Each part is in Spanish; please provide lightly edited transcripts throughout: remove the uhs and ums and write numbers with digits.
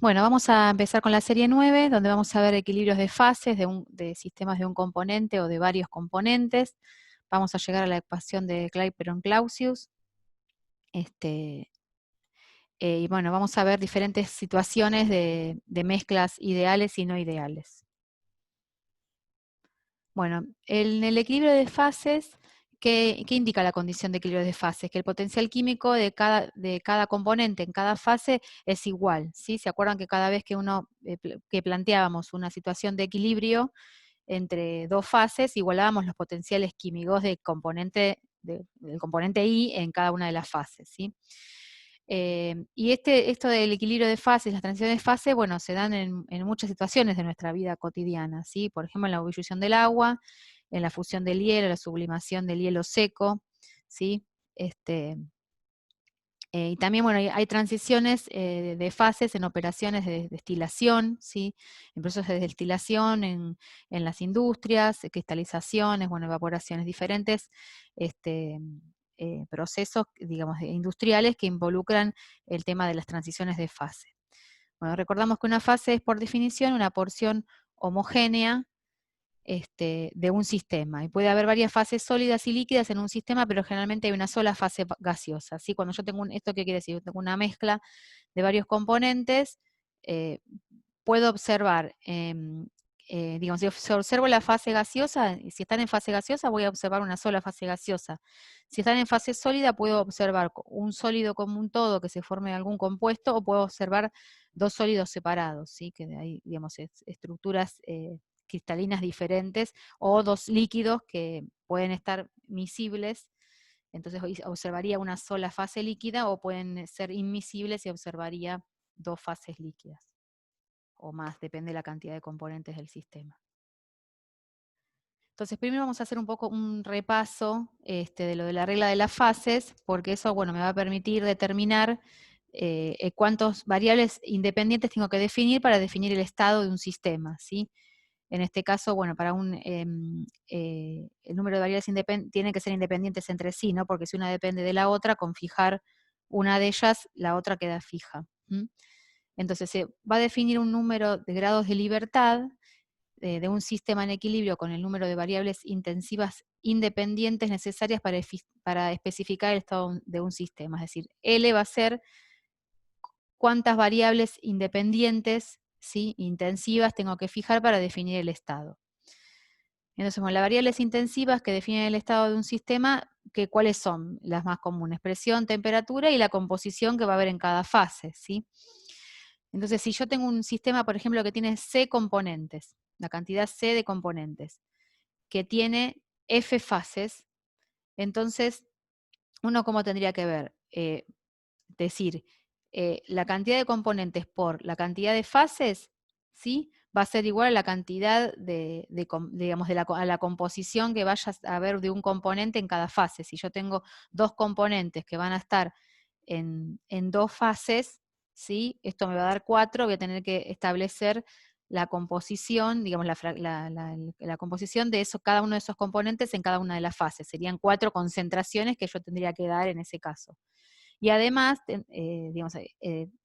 Bueno, vamos a empezar con la serie 9, donde vamos a ver equilibrios de fases de sistemas de un componente o de varios componentes. Vamos a llegar a la ecuación de Clapeyron-Clausius. Y bueno, vamos a ver diferentes situaciones de mezclas ideales y no ideales. Bueno, en el equilibrio de fases, ¿qué indica la condición de equilibrio de fases? Que el potencial químico de cada componente en cada fase es igual, ¿sí? ¿Se acuerdan que cada vez que que planteábamos una situación de equilibrio entre dos fases, igualábamos los potenciales químicos del componente I en cada una de las fases, ¿sí? Y esto del equilibrio de fases, las transiciones de fase, bueno, se dan en muchas situaciones de nuestra vida cotidiana, ¿sí? Por ejemplo, en la ebullición del agua, en la fusión del hielo, la sublimación del hielo seco, ¿sí? Y también, bueno, hay transiciones de fases en operaciones de destilación, ¿sí? En procesos de destilación, en las industrias, cristalizaciones, bueno, evaporaciones, diferentes procesos, digamos, industriales que involucran el tema de las transiciones de fase. Bueno, recordamos que una fase es, por definición, una porción homogénea de un sistema. Y puede haber varias fases sólidas y líquidas en un sistema, pero generalmente hay una sola fase gaseosa, ¿sí? Cuando yo tengo ¿esto qué quiere decir? Yo tengo una mezcla de varios componentes, eh, puedo observar, digamos, si observo la fase gaseosa, si están en fase gaseosa, voy a observar una sola fase gaseosa. Si están en fase sólida, puedo observar un sólido como un todo que se forme de algún compuesto, o puedo observar dos sólidos separados, ¿sí? Que de ahí, digamos, estructuras cristalinas diferentes, o dos líquidos que pueden estar miscibles. Entonces observaría una sola fase líquida, o pueden ser inmiscibles y observaría dos fases líquidas, o más, depende de la cantidad de componentes del sistema. Entonces, primero vamos a hacer un poco un repaso de lo de la regla de las fases, porque eso, bueno, me va a permitir determinar cuántas variables independientes tengo que definir para definir el estado de un sistema, ¿sí? En este caso, bueno, para el número de variables tienen que ser independientes entre sí, ¿no? Porque si una depende de la otra, con fijar una de ellas, la otra queda fija. Entonces se va a definir un número de grados de libertad de un sistema en equilibrio con el número de variables intensivas independientes necesarias para especificar el estado de un sistema. Es decir, L va a ser cuántas variables independientes, ¿sí?, intensivas tengo que fijar para definir el estado. Entonces, bueno, las variables intensivas que definen el estado de un sistema, ¿cuáles son las más comunes? Presión, temperatura y la composición que va a haber en cada fase, ¿sí? Entonces, si yo tengo un sistema, por ejemplo, que tiene C componentes, la cantidad C de componentes, que tiene F fases, entonces, uno cómo tendría que ver, decir, la cantidad de componentes por la cantidad de fases, ¿sí?, va a ser igual a la cantidad digamos, a la composición que vaya a haber de un componente en cada fase. Si yo tengo dos componentes que van a estar en dos fases, ¿sí?, esto me va a dar 4, voy a tener que establecer la composición, digamos, la composición de cada uno de esos componentes en cada una de las fases. Serían 4 concentraciones que yo tendría que dar en ese caso. Y además, digamos,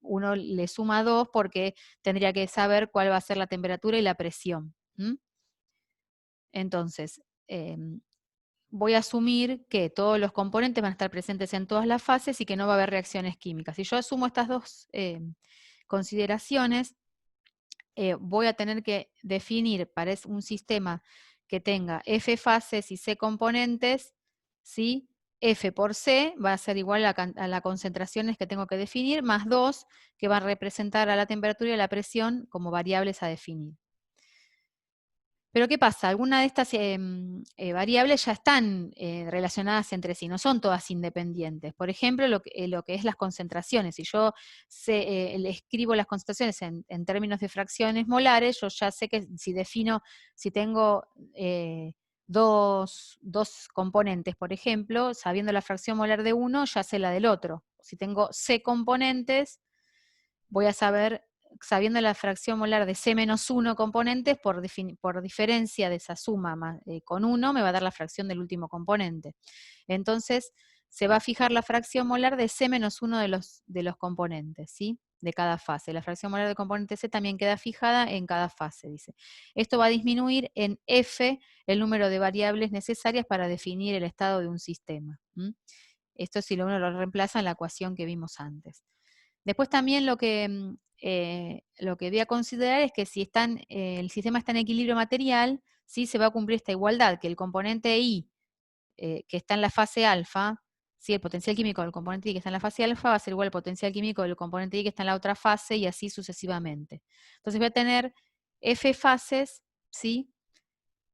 uno le suma 2 porque tendría que saber cuál va a ser la temperatura y la presión. Entonces, voy a asumir que todos los componentes van a estar presentes en todas las fases y que no va a haber reacciones químicas. Si yo asumo estas dos consideraciones, voy a tener que definir para un sistema que tenga F fases y C componentes, ¿sí?, F por C va a ser igual a las concentraciones que tengo que definir, más 2, que va a representar a la temperatura y a la presión como variables a definir. Pero ¿qué pasa? Algunas de estas variables ya están relacionadas entre sí, no son todas independientes. Por ejemplo, lo que es las concentraciones. Si yo le escribo las concentraciones en términos de fracciones molares, yo ya sé que si tengo dos componentes, por ejemplo, sabiendo la fracción molar de uno, ya sé la del otro. Si tengo C componentes, voy a saber, sabiendo la fracción molar de C-1 componentes, por diferencia de esa suma con 1, me va a dar la fracción del último componente. Entonces, se va a fijar la fracción molar de C-1 de los componentes, ¿sí? de cada fase. La fracción molar del componente C también queda fijada en cada fase, dice. Esto va a disminuir en F el número de variables necesarias para definir el estado de un sistema. Esto si uno lo reemplaza en la ecuación que vimos antes. Después también lo que voy a considerar es que si el sistema está en equilibrio material, ¿sí? Se va a cumplir esta igualdad, que el componente I, que está en la fase alfa, ¿sí? El potencial químico del componente I que está en la fase alfa va a ser igual al potencial químico del componente I que está en la otra fase y así sucesivamente. Entonces voy a tener F fases, ¿sí?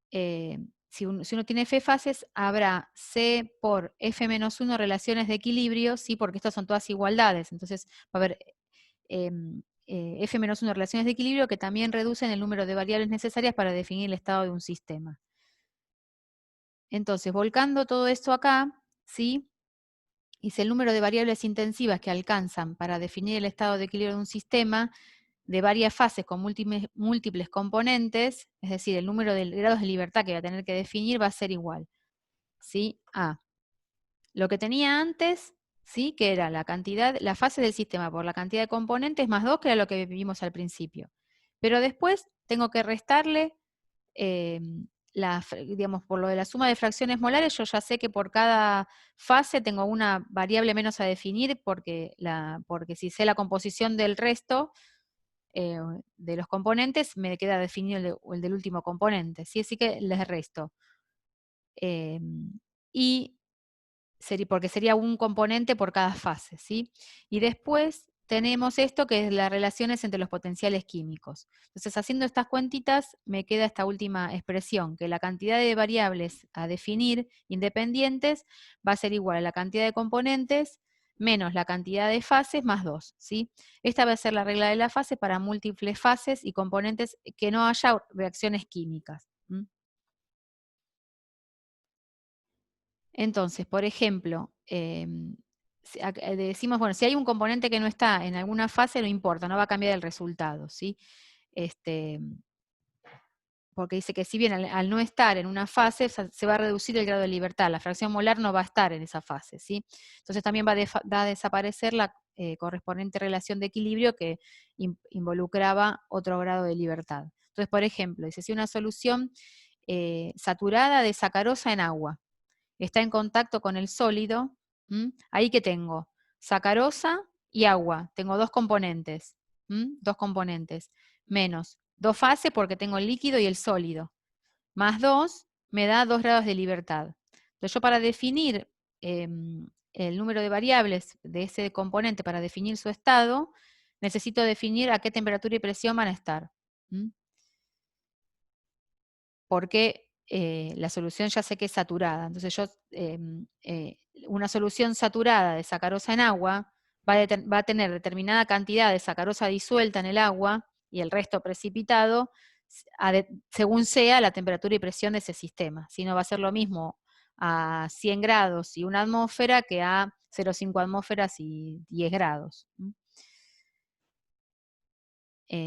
Si uno tiene F fases, habrá C por F menos 1 relaciones de equilibrio, ¿sí? Porque estas son todas igualdades. Entonces va a haber F menos 1 relaciones de equilibrio que también reducen el número de variables necesarias para definir el estado de un sistema. Entonces, volcando todo esto acá, ¿sí? Dice el número de variables intensivas que alcanzan para definir el estado de equilibrio de un sistema de varias fases con múltiples componentes, es decir, el número de grados de libertad que va a tener que definir va a ser igual, ¿sí? A lo que tenía antes, ¿sí? Que era la cantidad, la fase del sistema por la cantidad de componentes más 2, que era lo que vimos al principio. Pero después tengo que restarle, digamos, por lo de la suma de fracciones molares, yo ya sé que por cada fase tengo una variable menos a definir, porque si sé la composición del resto de los componentes, me queda definido el del último componente, ¿sí? Así que les resto. Y porque sería un componente por cada fase, ¿sí? Y después tenemos esto que es las relaciones entre los potenciales químicos. Entonces, haciendo estas cuentitas, me queda esta última expresión, que la cantidad de variables a definir independientes va a ser igual a la cantidad de componentes menos la cantidad de fases más 2, ¿sí? Esta va a ser la regla de la fase para múltiples fases y componentes que no haya reacciones químicas. Entonces, por ejemplo, decimos, bueno, si hay un componente que no está en alguna fase, no importa, no va a cambiar el resultado, ¿sí? Porque dice que si bien al no estar en una fase, se va a reducir el grado de libertad, la fracción molar no va a estar en esa fase, ¿sí? Entonces también va a desaparecer la correspondiente relación de equilibrio que involucraba otro grado de libertad. Entonces, por ejemplo, dice, si una solución saturada de sacarosa en agua, está en contacto con el sólido, ahí que tengo sacarosa y agua, tengo dos componentes, menos dos fases porque tengo el líquido y el sólido, más 2 me da 2 grados de libertad. Entonces yo para definir el número de variables de ese componente, para definir su estado, necesito definir a qué temperatura y presión van a estar. Porque la solución ya sé que es saturada. Entonces una solución saturada de sacarosa en agua va a tener determinada cantidad de sacarosa disuelta en el agua y el resto precipitado según sea la temperatura y presión de ese sistema. Si no va a ser lo mismo a 100 grados y una atmósfera que a 0,5 atmósferas y 10 grados.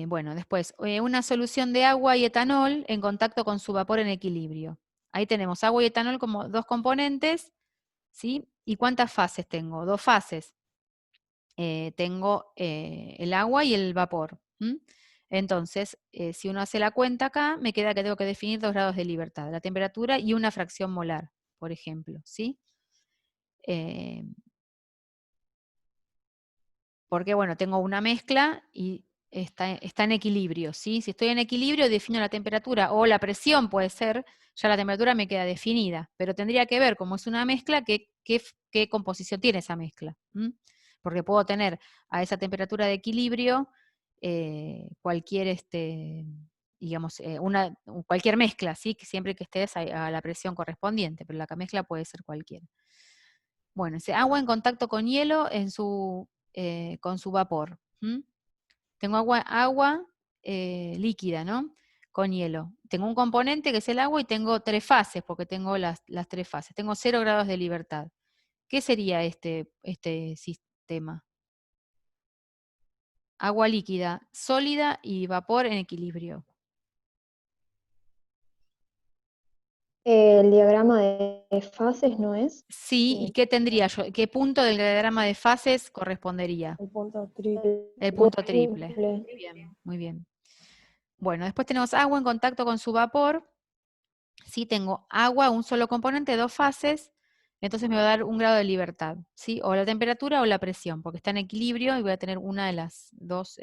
Bueno, después, una solución de agua y etanol en contacto con su vapor en equilibrio. Ahí tenemos agua y etanol como dos componentes, ¿sí? ¿Y cuántas fases tengo? Dos fases. Tengo el agua y el vapor. Entonces, si uno hace la cuenta acá, me queda que tengo que definir 2 grados de libertad, la temperatura y una fracción molar, por ejemplo, ¿sí? Porque, bueno, tengo una mezcla y está en equilibrio, ¿sí? Si estoy en equilibrio, defino la temperatura, o la presión puede ser, ya la temperatura me queda definida, pero tendría que ver, como es una mezcla, qué composición tiene esa mezcla. Porque puedo tener a esa temperatura de equilibrio cualquier, digamos, cualquier mezcla, ¿sí? Que siempre que estés a la presión correspondiente, pero la mezcla puede ser cualquiera. Bueno, ese agua en contacto con hielo con su vapor. Tengo agua líquida, ¿no? Con hielo. Tengo un componente que es el agua y tengo tres fases, porque tengo las tres fases. Tengo 0 grados de libertad. ¿Qué sería este sistema? Agua líquida, sólida y vapor en equilibrio. El diagrama de fases, ¿no es? Sí, ¿y qué tendría yo? ¿Qué punto del diagrama de fases correspondería? El punto triple. El El punto punto triple. triple. Bien, muy bien. Bueno, después tenemos agua en contacto con su vapor. Sí, tengo agua, un solo componente, dos fases, entonces me va a dar un grado de libertad, ¿sí? O la temperatura o la presión, porque está en equilibrio y voy a tener una de las dos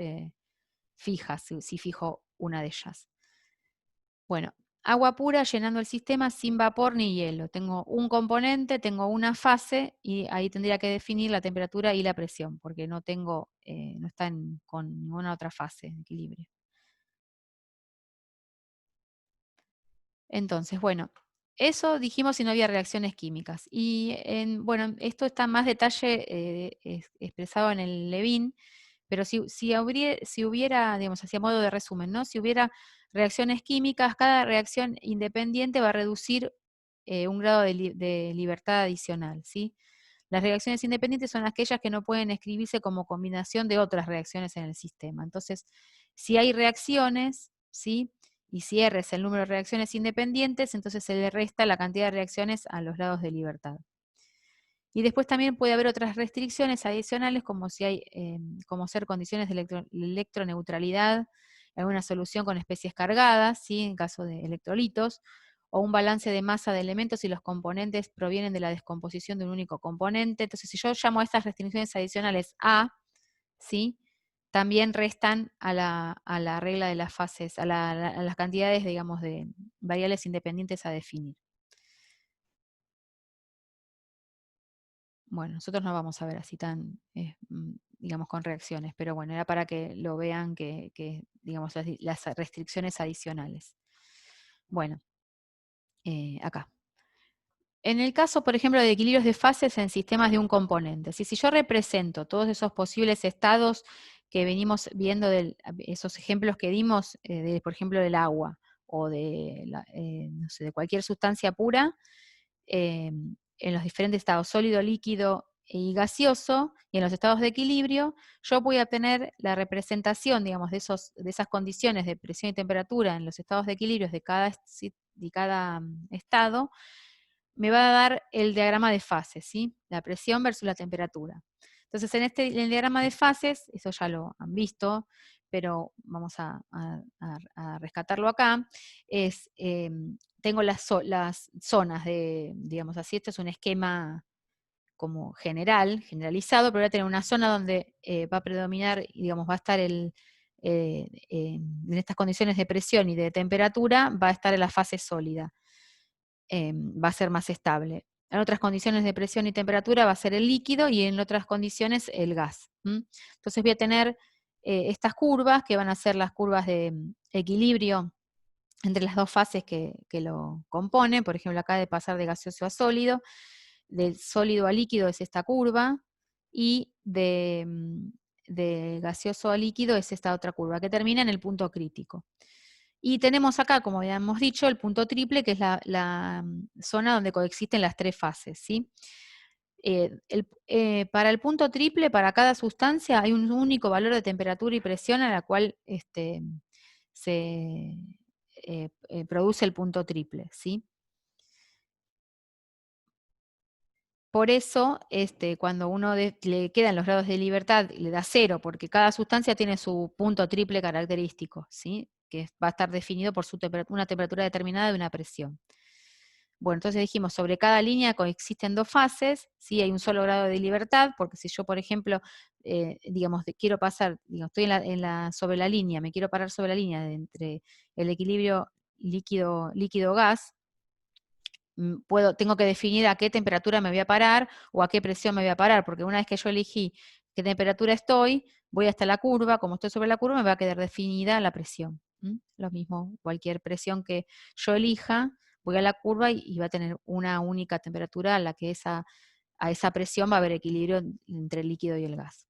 fijas, si fijo una de ellas. Bueno, agua pura llenando el sistema sin vapor ni hielo. Tengo un componente, tengo una fase y ahí tendría que definir la temperatura y la presión, porque no tengo, no están con ninguna otra fase en equilibrio. Entonces, bueno, eso dijimos si no había reacciones químicas. Y bueno, esto está en más detalle expresado en el Levin, pero si hubiera, digamos, hacia modo de resumen, ¿no? Si hubiera reacciones químicas, cada reacción independiente va a reducir un grado de libertad adicional, ¿sí? Las reacciones independientes son aquellas que no pueden escribirse como combinación de otras reacciones en el sistema. Entonces, si hay reacciones, ¿sí? Y si R es el número de reacciones independientes, entonces se le resta la cantidad de reacciones a los grados de libertad. Y después también puede haber otras restricciones adicionales, como si hay, como ser condiciones de electroneutralidad en una solución con especies cargadas, ¿sí? En caso de electrolitos, o un balance de masa de elementos y los componentes provienen de la descomposición de un único componente. Entonces, si yo llamo a estas restricciones adicionales A, ¿sí? También restan a la regla de las fases, a las cantidades, digamos, de variables independientes a definir. Bueno, nosotros no vamos a ver así tan, digamos, con reacciones, pero bueno, era para que lo vean que digamos, las restricciones adicionales. Bueno, acá. En el caso, por ejemplo, de equilibrios de fases en sistemas de un componente, si yo represento todos esos posibles estados que venimos viendo de esos ejemplos que dimos, por ejemplo, del agua o no sé, de cualquier sustancia pura, en los diferentes estados sólido, líquido y gaseoso, y en los estados de equilibrio, yo voy a tener la representación, digamos, de esas condiciones de presión y temperatura en los estados de equilibrio de cada estado, me va a dar el diagrama de fases, ¿sí? La presión versus la temperatura. Entonces, en el diagrama de fases, eso ya lo han visto, pero vamos a rescatarlo acá, tengo las zonas de, digamos así, esto es un esquema como generalizado, pero voy a tener una zona donde va a predominar, digamos, va a estar en estas condiciones de presión y de temperatura, va a estar en la fase sólida. Va a ser más estable. En otras condiciones de presión y temperatura va a ser el líquido y en otras condiciones el gas. Entonces voy a tener estas curvas que van a ser las curvas de equilibrio entre las dos fases que lo componen. Por ejemplo, acá de pasar de gaseoso a sólido, del sólido a líquido es esta curva, y de gaseoso a líquido es esta otra curva, que termina en el punto crítico. Y tenemos acá, como ya hemos dicho, el punto triple, que es la zona donde coexisten las tres fases, ¿sí? Para el punto triple, para cada sustancia, hay un único valor de temperatura y presión a la cual se produce el punto triple, ¿sí? Por eso, cuando uno le quedan los grados de libertad, le da 0, porque cada sustancia tiene su punto triple característico, ¿sí? Que va a estar definido por una temperatura determinada y una presión. Bueno, entonces dijimos, sobre cada línea coexisten dos fases, ¿sí? Hay un solo grado de libertad, porque si yo, por ejemplo, digamos, quiero pasar, digamos, estoy sobre la línea, me quiero parar sobre la línea entre el equilibrio líquido-gas, tengo que definir a qué temperatura me voy a parar o a qué presión me voy a parar, porque una vez que yo elegí qué temperatura estoy, voy hasta la curva, como estoy sobre la curva me va a quedar definida la presión. Lo mismo, cualquier presión que yo elija, voy a la curva y va a tener una única temperatura a la que a esa presión va a haber equilibrio entre el líquido y el gas.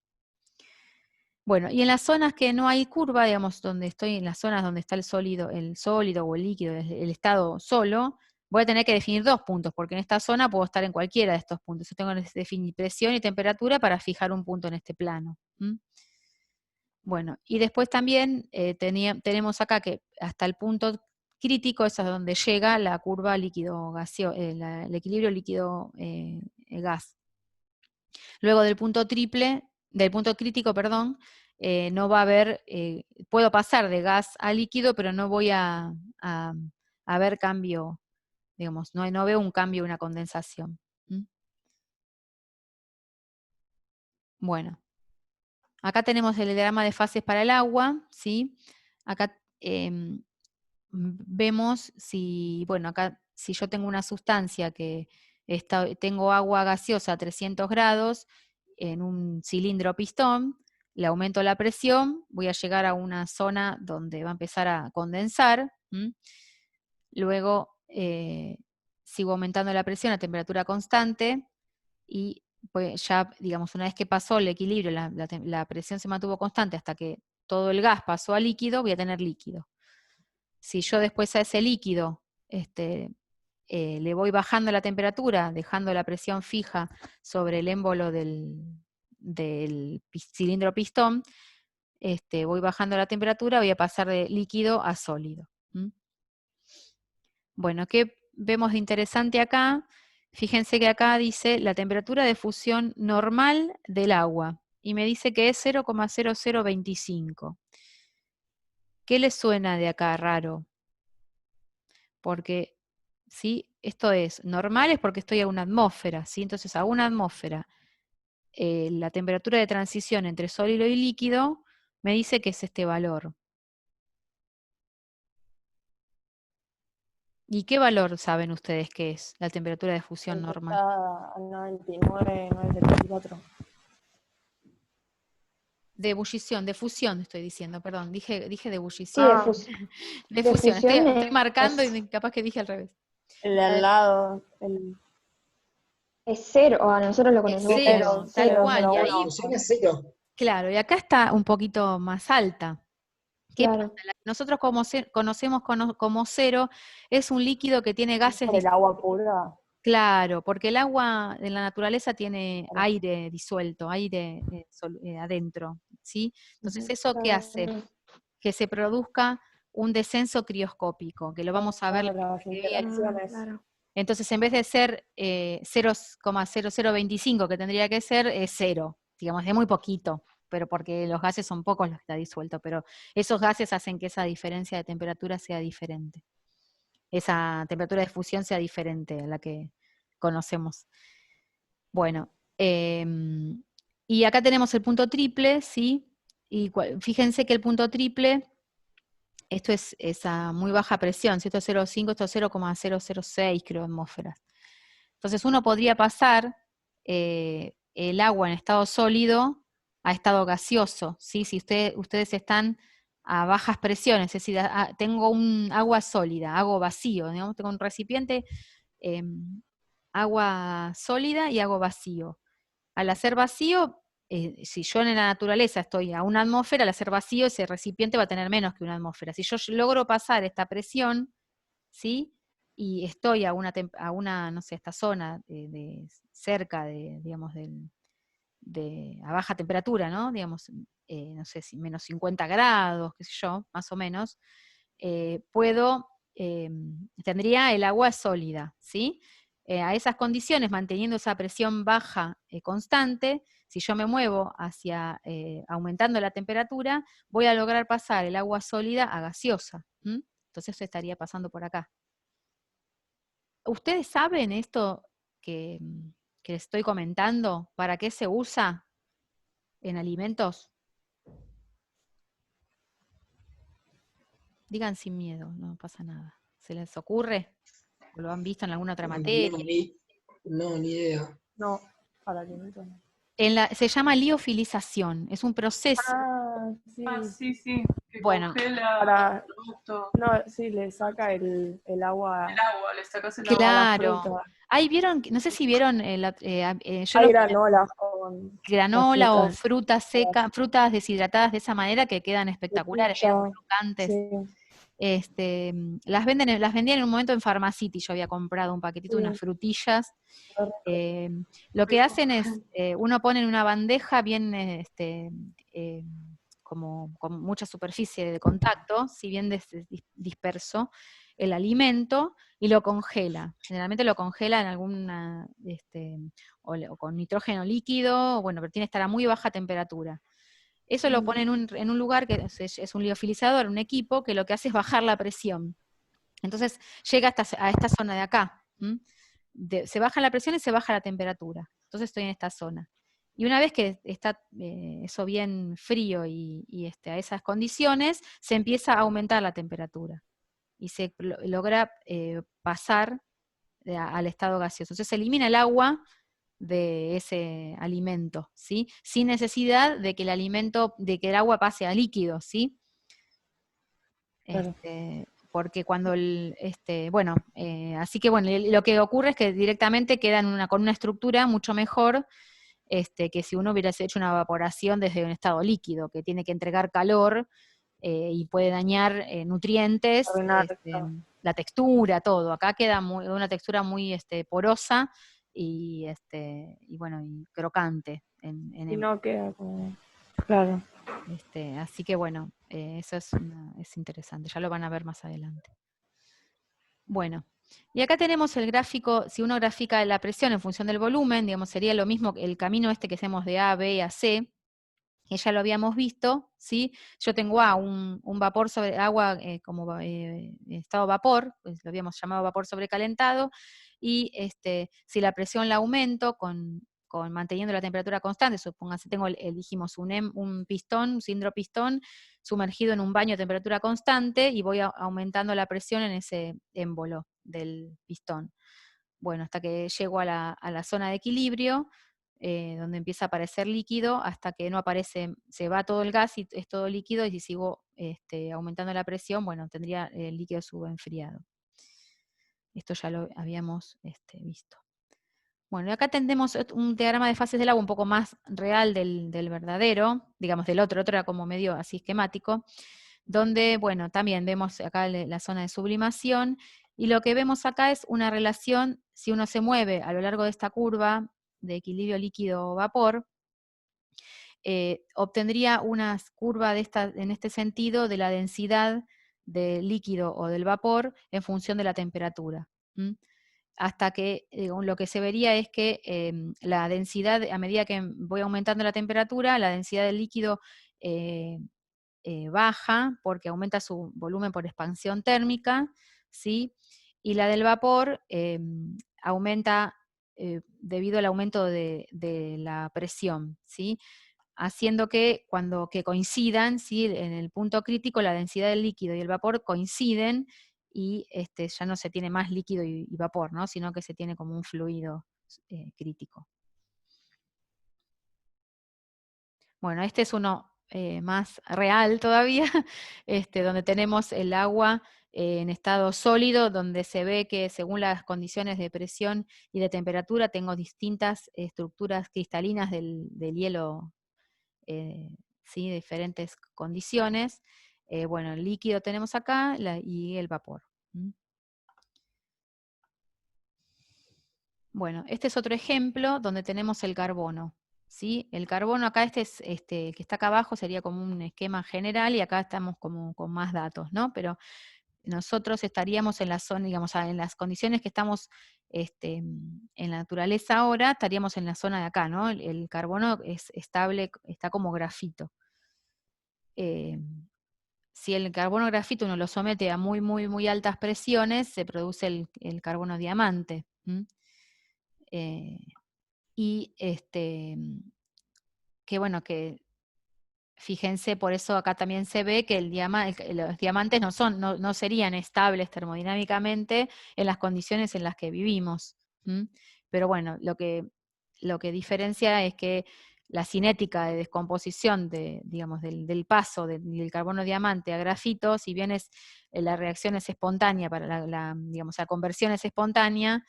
Bueno, y en las zonas que no hay curva, digamos, donde estoy en las zonas donde está el sólido o el líquido, el estado solo, voy a tener que definir dos puntos, porque en esta zona puedo estar en cualquiera de estos puntos. Yo tengo que definir presión y temperatura para fijar un punto en este plano. Bueno, y después también tenemos acá que hasta el punto crítico es a donde llega la curva líquido gaseo, el equilibrio líquido-gas. Luego del punto crítico, perdón, no va a haber, puedo pasar de gas a líquido, pero no voy a ver cambio, digamos, no veo un cambio, una condensación. ¿Mm? Bueno, acá tenemos el diagrama de fases para el agua, ¿sí? Acá vemos si, bueno, acá si yo tengo una sustancia que tengo agua gaseosa a 300 grados en un cilindro pistón, le aumento la presión, voy a llegar a una zona donde va a empezar a condensar, luego sigo aumentando la presión a temperatura constante, y pues ya, digamos, una vez que pasó el equilibrio, la presión se mantuvo constante hasta que todo el gas pasó a líquido, voy a tener líquido. Si yo después a ese líquido le voy bajando la temperatura, dejando la presión fija sobre el émbolo del cilindro pistón, voy bajando la temperatura, voy a pasar de líquido a sólido. Bueno, ¿qué vemos de interesante acá? Fíjense que acá dice la temperatura de fusión normal del agua, y me dice que es 0,0025. ¿Qué les suena de acá raro? Porque, ¿sí? Esto es, normal es porque estoy a una atmósfera, ¿sí? Entonces a una atmósfera, la temperatura de transición entre sólido y líquido me dice que es este valor. ¿Y qué valor saben ustedes que es la temperatura de fusión normal? Está a 99,974. De ebullición, de fusión estoy diciendo, perdón, dije de Sí, ebullición. De de fusión, estoy fusión marcando y capaz que dije al revés. El de al lado, es cero, a nosotros lo Es conocemos cero, como tal cero. cual, y La ahí, fusión es cero. claro, y acá está un poquito más alta. ¿Qué Claro. pasa? La que nosotros conocemos como cero es un líquido que tiene gases por el agua pura. Claro, porque el agua en la naturaleza tiene aire disuelto, aire adentro, ¿sí? Entonces, ¿eso qué hace? Que se produzca un descenso crioscópico, que lo vamos a ver la Las semana que viene. interacciones. Claro. Entonces, en vez de ser 0,0025, que tendría que ser, es cero, digamos, de muy poquito, pero porque los gases son pocos los que está disuelto, pero esos gases hacen que esa diferencia de temperatura sea diferente. Esa temperatura de fusión sea diferente a la que conocemos. Bueno, y acá tenemos el punto triple, ¿sí? Y fíjense que el punto triple, esto es a muy baja presión, si esto es 0,5, esto es 0,006 creo atmósferas. Entonces uno podría pasar el agua en estado sólido a estado gaseoso, ¿sí? Si ustedes están a bajas presiones, es decir, tengo un agua sólida, hago vacío, digamos, tengo un recipiente, agua sólida y hago vacío. Al hacer vacío, si yo en la naturaleza estoy a una atmósfera, al hacer vacío ese recipiente va a tener menos que una atmósfera. Si yo logro pasar esta presión, ¿sí? Y estoy a una no sé, esta zona cerca de, digamos, a baja temperatura, ¿no? Digamos, no sé, si menos 50 grados, qué sé yo, más o menos, tendría el agua sólida, ¿sí? A esas condiciones, manteniendo esa presión baja constante, si yo me muevo hacia aumentando la temperatura, voy a lograr pasar el agua sólida a gaseosa. Entonces eso estaría pasando por acá. ¿Ustedes saben esto que les estoy comentando? ¿Para qué se usa en alimentos? Digan sin miedo, no pasa nada. ¿Se les ocurre? ¿O lo han visto en alguna otra materia? Ni idea. No, para alimentos no. Se llama liofilización, es un proceso. Sí. Que Bueno, congela Para- el producto. No, sí, le saca el agua El agua, le sacas el agua. claro. fruta. Ahí vieron, no sé si vieron, yo Hay lo granolas con granola o las frutas secas, frutas deshidratadas de esa manera que quedan espectaculares, bien frutas. crocantes. Sí, Las vendían en un momento en Pharmacity, yo había comprado un paquetito de unas sí. frutillas. Lo que hacen es, uno pone en una bandeja bien, como con mucha superficie de contacto, si bien disperso, el alimento y lo congela. Generalmente lo congela en alguna, o con nitrógeno líquido, bueno, pero tiene que estar a muy baja temperatura. Eso lo pone en un lugar que es un liofilizador, un equipo, que lo que hace es bajar la presión. Entonces llega a esta zona de acá. Se baja la presión y se baja la temperatura. Entonces estoy en esta zona. Y una vez que está eso bien frío y a esas condiciones, se empieza a aumentar la temperatura. Y se logra pasar al estado gaseoso. Entonces se elimina el agua de ese alimento, ¿sí? Sin necesidad de que el alimento, de que el agua pase a líquido, ¿sí? Claro. Porque cuando así que bueno, lo que ocurre es que directamente quedan con una estructura mucho mejor que si uno hubiera hecho una evaporación desde un estado líquido, que tiene que entregar calor y puede dañar nutrientes, Arruinar, claro. la textura, todo. Acá queda una textura muy porosa y bueno, y crocante. Y no queda como... Claro. Así que bueno, eso es interesante, ya lo van a ver más adelante. Bueno, y acá tenemos el gráfico, si uno grafica la presión en función del volumen, digamos, sería lo mismo que el camino que hacemos de A, B a C, que ya lo habíamos visto, ¿sí? Yo tengo un vapor sobre agua como estado vapor, pues lo habíamos llamado vapor sobrecalentado, y si la presión la aumento manteniendo la temperatura constante, supóngase tengo, dijimos, un pistón, un cilindro pistón, sumergido en un baño de temperatura constante, y voy aumentando la presión en ese émbolo del pistón. Bueno, hasta que llego a la zona de equilibrio, donde empieza a aparecer líquido, hasta que no aparece, se va todo el gas y es todo líquido, y si sigo aumentando la presión, bueno, tendría el líquido subenfriado. Esto ya lo habíamos visto. Bueno, y acá tendremos un diagrama de fases del agua un poco más real del verdadero, digamos del otro era como medio así esquemático, donde, bueno, también vemos acá la zona de sublimación, y lo que vemos acá es una relación, si uno se mueve a lo largo de esta curva de equilibrio líquido-vapor, obtendría una curva en este sentido de la densidad del líquido o del vapor en función de la temperatura. Hasta que lo que se vería es que la densidad, a medida que voy aumentando la temperatura, la densidad del líquido baja porque aumenta su volumen por expansión térmica, ¿sí? Y la del vapor aumenta debido al aumento de la presión, ¿sí? Haciendo que cuando coincidan, ¿sí? En el punto crítico la densidad del líquido y el vapor coinciden, y ya no se tiene más líquido y vapor, ¿no? Sino que se tiene como un fluido crítico. Bueno, este es uno más real todavía, donde tenemos el agua en estado sólido, donde se ve que según las condiciones de presión y de temperatura tengo distintas estructuras cristalinas del hielo, ¿sí? De diferentes condiciones. Bueno, el líquido tenemos acá y el vapor. Bueno, este es otro ejemplo donde tenemos el carbono. ¿Sí? El carbono acá, que está acá abajo sería como un esquema general, y acá estamos como con más datos, ¿no? Pero nosotros estaríamos en la zona, digamos, en las condiciones que estamos en la naturaleza ahora, estaríamos en la zona de acá, ¿no? El carbono es estable, está como grafito. Si el carbono grafito uno lo somete a muy, muy, muy altas presiones, se produce el carbono diamante. Y que bueno, que fíjense, por eso acá también se ve que los diamantes no serían estables termodinámicamente en las condiciones en las que vivimos. Pero bueno, lo que diferencia es que la cinética de descomposición digamos, del paso del carbono diamante a grafito, si bien la reacción es espontánea, digamos, la conversión es espontánea,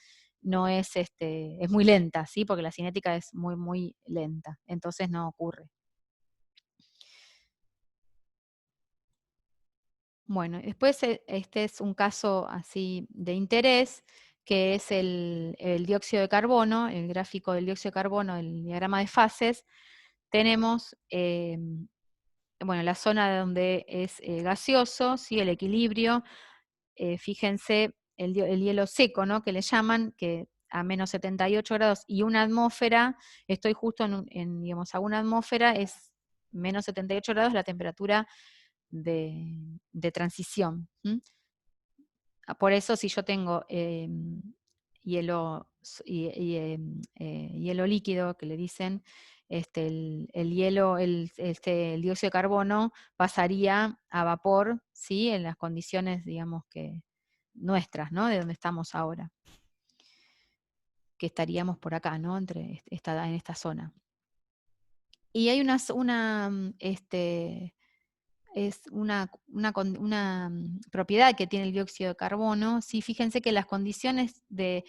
no es, es muy lenta, ¿sí? Porque la cinética es muy, muy lenta, entonces no ocurre. Bueno, después este es un caso así de interés, que es el dióxido de carbono, el gráfico del dióxido de carbono, el diagrama de fases. Tenemos, bueno, la zona donde es gaseoso, ¿sí? El equilibrio, fíjense el hielo seco, ¿no? Que le llaman, que a menos 78 grados y una atmósfera, estoy justo digamos, a una atmósfera es menos 78 grados la temperatura de transición. Por eso si yo tengo hielo, hielo líquido, que le dicen, el hielo, el dióxido de carbono pasaría a vapor, ¿sí? En las condiciones, digamos, que nuestras, ¿no? De donde estamos ahora. Que estaríamos por acá, ¿no? En esta zona. Y hay es una propiedad que tiene el dióxido de carbono. Sí, fíjense que las condiciones de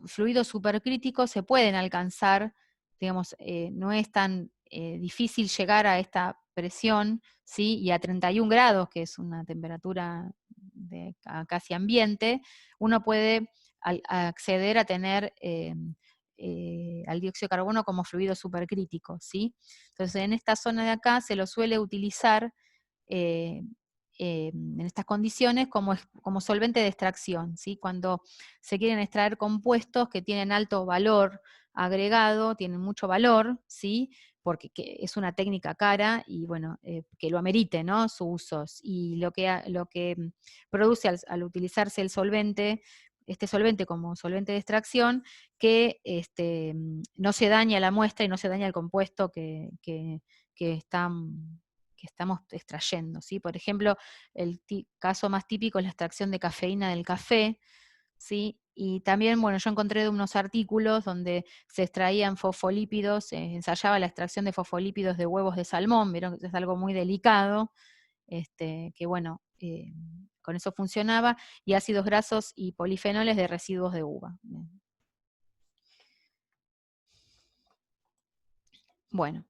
fluido supercrítico se pueden alcanzar, digamos, no es tan difícil llegar a esta presión, ¿sí? Y a 31 grados, que es una temperatura casi ambiente, uno puede acceder a tener al dióxido de carbono como fluido supercrítico, ¿sí? Entonces en esta zona de acá se lo suele utilizar en estas condiciones como solvente de extracción, ¿sí? Cuando se quieren extraer compuestos que tienen alto valor agregado, tienen mucho valor, ¿sí? Porque es una técnica cara y bueno, que lo amerite, ¿no? Su uso. Y lo que produce al utilizarse el solvente, este solvente como solvente de extracción, que no se daña la muestra y no se daña el compuesto que estamos extrayendo, ¿sí? Por ejemplo, el caso más típico es la extracción de cafeína del café, ¿sí? Y también, bueno, yo encontré unos artículos donde se extraían fosfolípidos, se ensayaba la extracción de fosfolípidos de huevos de salmón, vieron que es algo muy delicado, que bueno, con eso funcionaba, y ácidos grasos y polifenoles de residuos de uva. Bueno.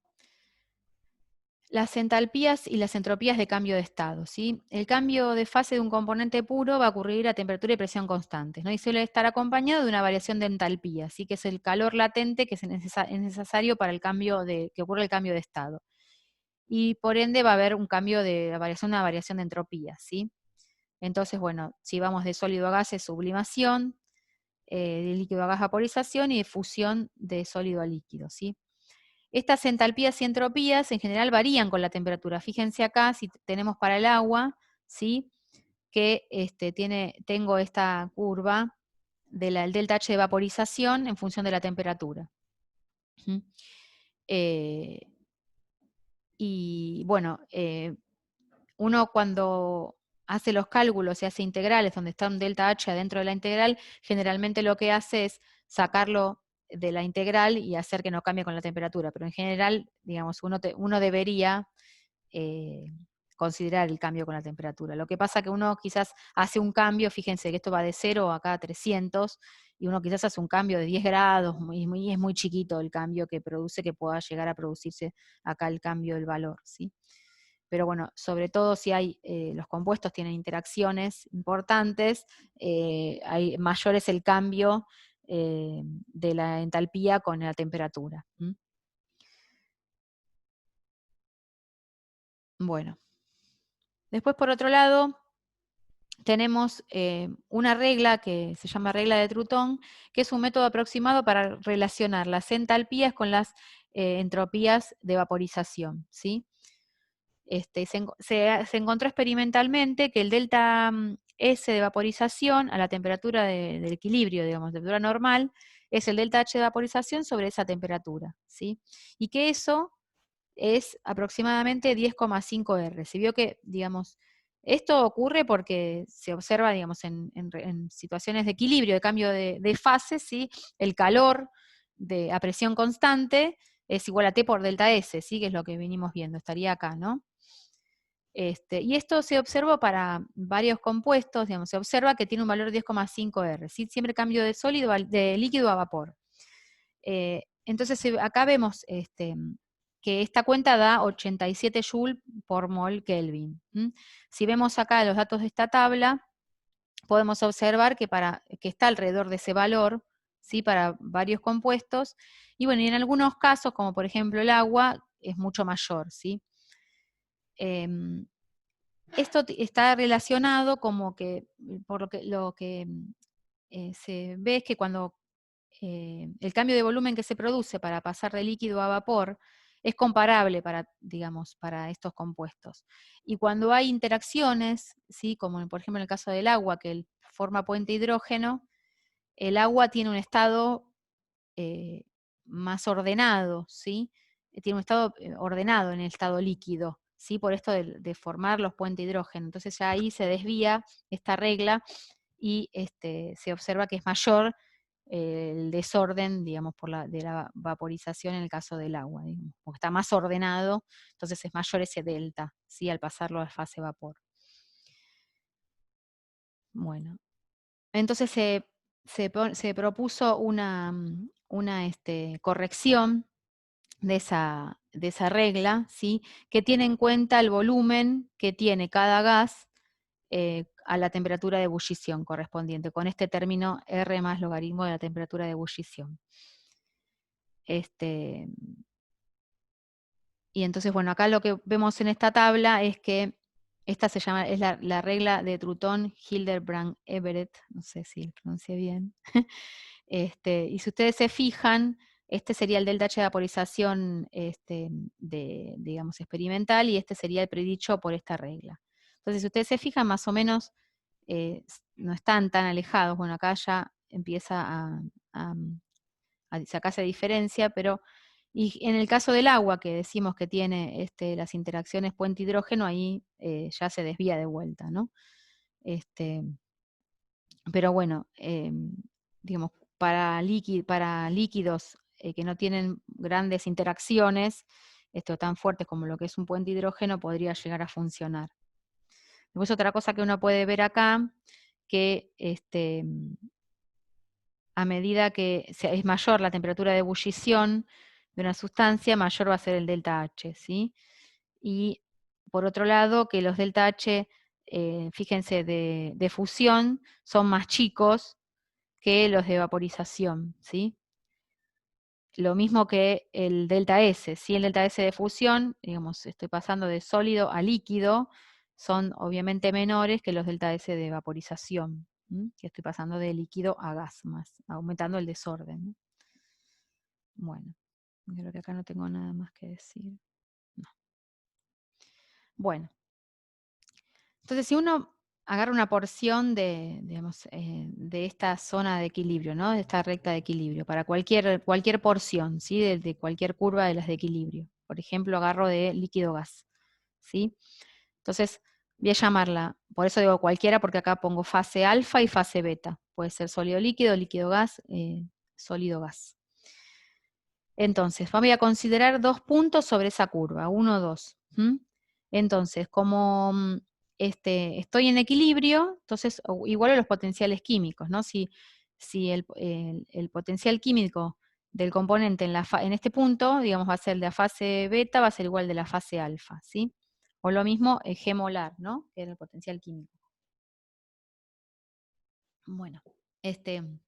Las entalpías y las entropías de cambio de estado, ¿sí? El cambio de fase de un componente puro va a ocurrir a temperatura y presión constantes, ¿no? Y suele estar acompañado de una variación de entalpía, ¿sí? Que es el calor latente que es necesario para que ocurra el cambio de estado. Y por ende va a haber una variación de entropía, ¿sí? Entonces, bueno, si vamos de sólido a gas es sublimación, de líquido a gas vaporización y de fusión de sólido a líquido, ¿sí? Estas entalpías y entropías en general varían con la temperatura. Fíjense acá, si tenemos para el agua, ¿sí? Que tengo esta curva del delta H de vaporización en función de la temperatura. Y bueno, uno cuando hace los cálculos y hace integrales donde está un delta H adentro de la integral, generalmente lo que hace es sacarlo de la integral y hacer que no cambie con la temperatura, pero en general, digamos, uno debería considerar el cambio con la temperatura. Lo que pasa que uno quizás hace un cambio, fíjense que esto va de 0 acá a 300, y uno quizás hace un cambio de 10 grados, es muy chiquito el cambio que produce, que pueda llegar a producirse acá el cambio del valor, ¿sí? Pero bueno, sobre todo si los compuestos tienen interacciones importantes, mayor es el cambio de la entalpía con la temperatura. Bueno. Después, por otro lado, tenemos una regla que se llama regla de Trutón, que es un método aproximado para relacionar las entalpías con las entropías de vaporización, ¿sí? Se encontró experimentalmente que el delta S de vaporización a la temperatura del equilibrio, digamos, de temperatura normal, es el delta H de vaporización sobre esa temperatura, ¿sí? Y que eso es aproximadamente 10,5 R. Se vio que, digamos, esto ocurre porque se observa, digamos, en situaciones de equilibrio, de cambio de fase, ¿sí? El calor a presión constante es igual a T por delta S, ¿sí? Que es lo que venimos viendo, estaría acá, ¿no? Y esto se observó para varios compuestos, digamos, se observa que tiene un valor de 10,5 R, ¿sí? Siempre cambio de líquido a vapor. Entonces acá vemos que esta cuenta da 87 Joule por mol Kelvin. Si vemos acá los datos de esta tabla, podemos observar que está alrededor de ese valor, ¿sí? Para varios compuestos, y bueno, y en algunos casos, como por ejemplo el agua, es mucho mayor, ¿sí? esto está relacionado como que, por lo que se ve es que cuando el cambio de volumen que se produce para pasar de líquido a vapor es comparable para, digamos, para estos compuestos. Y cuando hay interacciones, ¿sí? Como por ejemplo en el caso del agua, que forma puente hidrógeno, el agua tiene un estado más ordenado, ¿sí? Tiene un estado ordenado en el estado líquido, ¿sí? Por esto de formar los puentes hidrógeno. Entonces ya ahí se desvía esta regla y se observa que es mayor el desorden, digamos, de la vaporización en el caso del agua, digamos, porque está más ordenado, entonces es mayor ese delta, ¿sí? Al pasarlo a fase vapor. Bueno, entonces se propuso una corrección de esa regla, ¿sí? Que tiene en cuenta el volumen que tiene cada gas a la temperatura de ebullición correspondiente, con este término R más logaritmo de la temperatura de ebullición. Y entonces, bueno, acá lo que vemos en esta tabla es que esta es la regla de Trutón, Hildebrand, Everett, no sé si lo pronuncié bien. Y si ustedes se fijan, este sería el delta H de vaporización digamos, experimental, y este sería el predicho por esta regla. Entonces, si ustedes se fijan, más o menos no están tan alejados. Bueno, acá ya empieza a sacarse diferencia, pero y en el caso del agua, que decimos que tiene las interacciones puente-hidrógeno, ahí ya se desvía de vuelta, ¿no? Pero bueno, digamos, para líquidos que no tienen grandes interacciones, tan fuertes como lo que es un puente hidrógeno, podría llegar a funcionar. Después otra cosa que uno puede ver acá, que a medida que es mayor la temperatura de ebullición de una sustancia, mayor va a ser el delta H, ¿sí? Y por otro lado, que los delta H, fíjense, de fusión son más chicos que los de vaporización, ¿sí? Lo mismo que el delta S, ¿sí? El delta S de fusión, digamos, estoy pasando de sólido a líquido, son obviamente menores que los delta S de vaporización, que estoy pasando de líquido a gas, más aumentando el desorden, ¿no? Bueno, creo que acá no tengo nada más que decir. No. Bueno, entonces si uno agarra una porción digamos, de esta zona de equilibrio, ¿no? De esta recta de equilibrio, para cualquier porción, ¿sí? De cualquier curva de las de equilibrio. Por ejemplo, agarro de líquido-gas, ¿sí? Entonces, voy a llamarla, por eso digo cualquiera, porque acá pongo fase alfa y fase beta. Puede ser sólido-líquido, líquido-gas, sólido-gas. Entonces, vamos a considerar 2 puntos sobre esa curva, 1, 2. Entonces, como estoy en equilibrio, entonces igualo los potenciales químicos, ¿no? Si el potencial químico del componente en este punto, digamos, va a ser de la fase beta, va a ser igual de la fase alfa, ¿sí? O lo mismo G molar, ¿no? Que era el potencial químico. Bueno, entonces,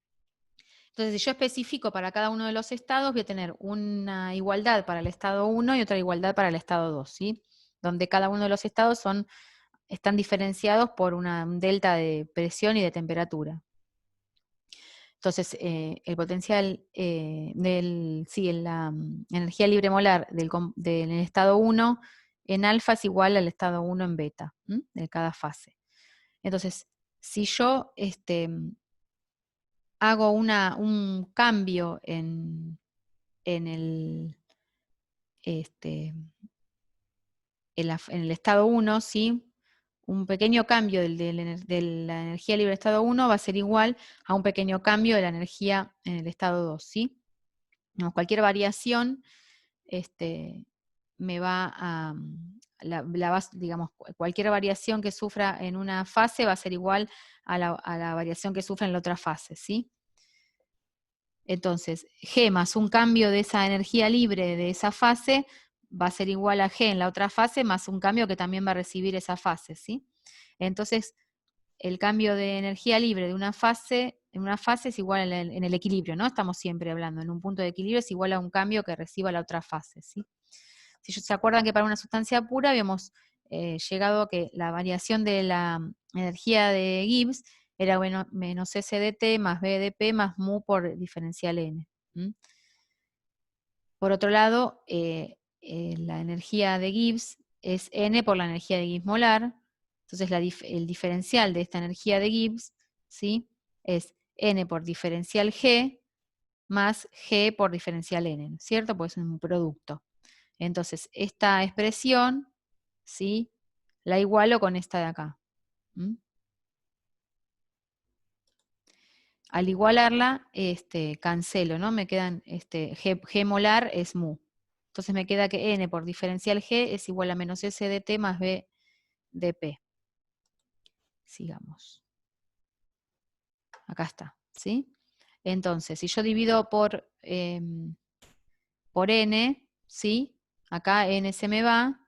si yo especifico para cada uno de los estados, voy a tener una igualdad para el estado 1 y otra igualdad para el estado 2, ¿sí? Donde cada uno de los estados están diferenciados por un delta de presión y de temperatura. Entonces, el potencial la energía libre molar del estado 1 en alfa es igual al estado 1 en beta, de cada fase. Entonces, si yo hago un cambio en el estado 1, ¿sí? Un pequeño cambio de la energía libre del estado 1 va a ser igual a un pequeño cambio de la energía en el estado 2, ¿sí? No, cualquier variación me va a, digamos, cualquier variación que sufra en una fase va a ser igual a la variación que sufra en la otra fase, ¿sí? Entonces, G más un cambio de esa energía libre de esa fase va a ser igual a G en la otra fase más un cambio que también va a recibir esa fase, ¿sí? Entonces, el cambio de energía libre de una fase es igual en el equilibrio, ¿no? Estamos siempre hablando, en un punto de equilibrio es igual a un cambio que reciba la otra fase, ¿sí? Si se acuerdan que para una sustancia pura habíamos llegado a que la variación de la energía de Gibbs era menos S de T más B de P más mu por diferencial N. Por otro lado, la energía de Gibbs es N por la energía de Gibbs molar. Entonces el diferencial de esta energía de Gibbs, ¿sí?, es N por diferencial G más G por diferencial N, ¿cierto? Pues es un producto. Entonces, esta expresión, ¿sí?, la igualo con esta de acá. Al igualarla, cancelo, ¿no? Me quedan, G molar es mu. Entonces me queda que N por diferencial G es igual a menos S de T más B de P. Sigamos. Acá está, ¿sí? Entonces, si yo divido por N, ¿sí? Acá N se me va,